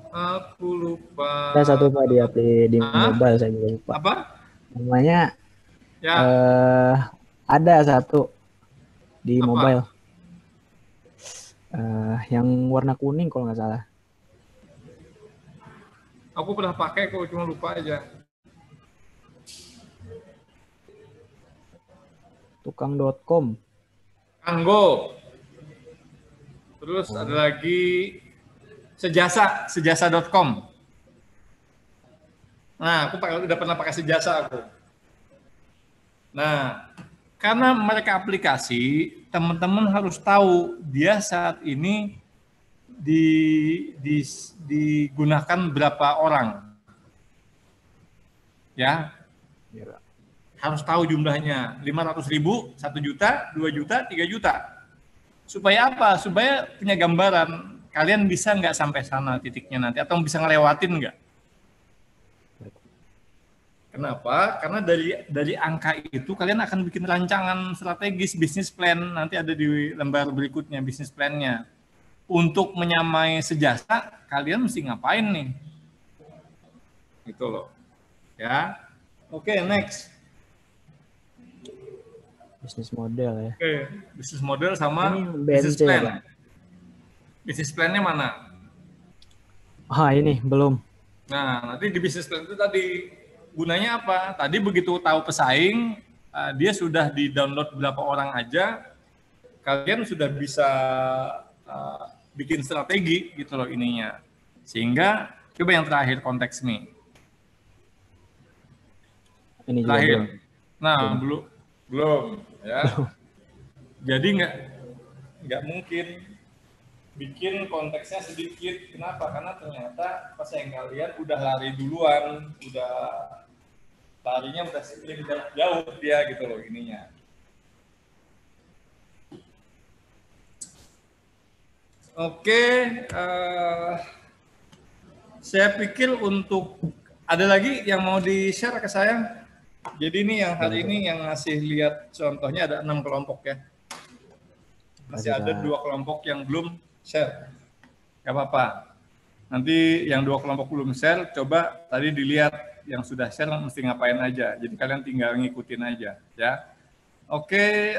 [SPEAKER 1] Aku lupa.
[SPEAKER 9] Ada satu, Pak, di mobile saya juga lupa.
[SPEAKER 1] Apa?
[SPEAKER 9] Namanya
[SPEAKER 1] Ya.
[SPEAKER 9] Ada satu di
[SPEAKER 1] Apa?
[SPEAKER 9] mobile. Yang warna kuning kalau nggak salah.
[SPEAKER 1] Aku pernah pakai kok, cuma lupa aja.
[SPEAKER 9] Tukang.com.
[SPEAKER 1] Anggo. Terus ada lagi sejasa.com. Nah, aku udah pernah pakai Sejasa aku. Nah, karena mereka aplikasi, teman-teman harus tahu dia saat ini digunakan berapa orang. Ya. Harus tahu jumlahnya, 500.000, 1 juta, 2 juta, 3 juta. Supaya apa? Supaya punya gambaran kalian bisa nggak sampai sana titiknya nanti, atau bisa ngelewatin nggak? Kenapa? Karena dari angka itu kalian akan bikin rancangan strategis, bisnis plan, nanti ada di lembar berikutnya bisnis plan-nya. Untuk menyamai sejasa, kalian mesti ngapain nih? Gitu loh. Ya. Oke, next.
[SPEAKER 9] Bisnis model ya.
[SPEAKER 1] Oke, bisnis model sama
[SPEAKER 9] Ini
[SPEAKER 1] bisnis
[SPEAKER 9] BNC ya,
[SPEAKER 1] plan.
[SPEAKER 9] Pak?
[SPEAKER 1] Bisnis plan-nya mana?
[SPEAKER 9] Ah, ini belum.
[SPEAKER 1] Nah, nanti di bisnis plan itu tadi gunanya apa? Tadi begitu tahu pesaing, dia sudah di-download berapa orang aja, kalian sudah bisa bikin strategi gitu loh ininya. Sehingga, coba yang terakhir konteks nih.
[SPEAKER 9] Ini juga
[SPEAKER 1] Terakhir.
[SPEAKER 9] belum.
[SPEAKER 1] Nah, belum ya. Jadi nggak mungkin bikin konteksnya sedikit. Kenapa? Karena ternyata pesaing kalian udah lari duluan, larinya udah lebih jauh dia gitu loh ininya. Oke, saya pikir untuk ada lagi yang mau di-share ke saya. Jadi ini yang hari ini yang ngasih lihat contohnya ada 6 kelompok ya. Masih ada 2 kelompok yang belum share. Gak apa-apa. Nanti yang 2 kelompok belum share, coba tadi dilihat yang sudah share mesti ngapain aja. Jadi kalian tinggal ngikutin aja ya. Oke,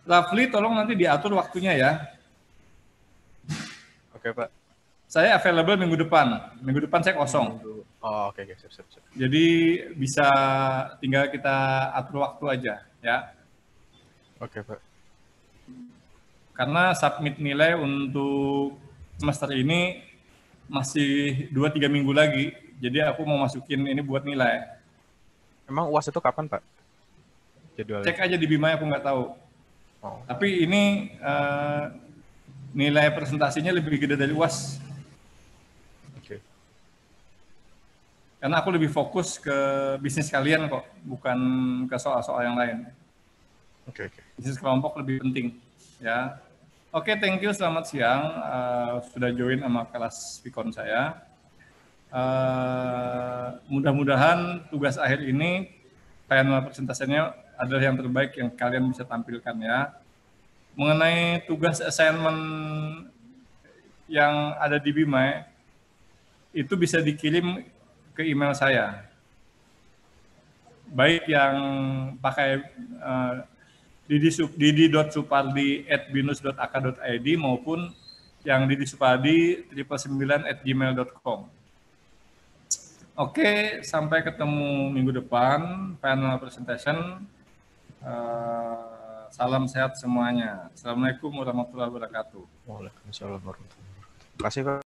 [SPEAKER 1] Lovely tolong nanti diatur waktunya ya.
[SPEAKER 6] Oke, Pak.
[SPEAKER 1] Saya available minggu depan. Minggu depan saya kosong.
[SPEAKER 6] Oh, oke, siap.
[SPEAKER 1] Jadi bisa tinggal kita atur waktu aja ya.
[SPEAKER 6] Oke, Pak.
[SPEAKER 1] Karena submit nilai untuk semester ini masih 2-3 minggu lagi. Jadi aku mau masukin ini buat nilai.
[SPEAKER 6] Emang UAS itu kapan, Pak? Jadwalnya?
[SPEAKER 1] Cek aja di Bima, aku nggak tahu.
[SPEAKER 6] Oh.
[SPEAKER 1] Tapi ini nilai presentasinya lebih gede dari UAS.
[SPEAKER 6] Oke.
[SPEAKER 1] Karena aku lebih fokus ke bisnis kalian kok, bukan ke soal-soal yang lain.
[SPEAKER 6] Oke.
[SPEAKER 1] Bisnis kelompok lebih penting, ya. Oke, thank you, selamat siang. Sudah join sama kelas Vicon saya. Mudah-mudahan tugas akhir ini, panel presentasinya adalah yang terbaik yang kalian bisa tampilkan ya. Mengenai tugas assignment yang ada di Bima, itu bisa dikirim ke email saya. Baik yang pakai didi.supardi@binus.ak.id maupun yang didisupardi999@gmail.com. Oke, sampai ketemu minggu depan, panel presentation. Salam sehat semuanya. Assalamualaikum warahmatullahi wabarakatuh.
[SPEAKER 6] Waalaikumsalam warahmatullahi wabarakatuh. Terima kasih, Pak.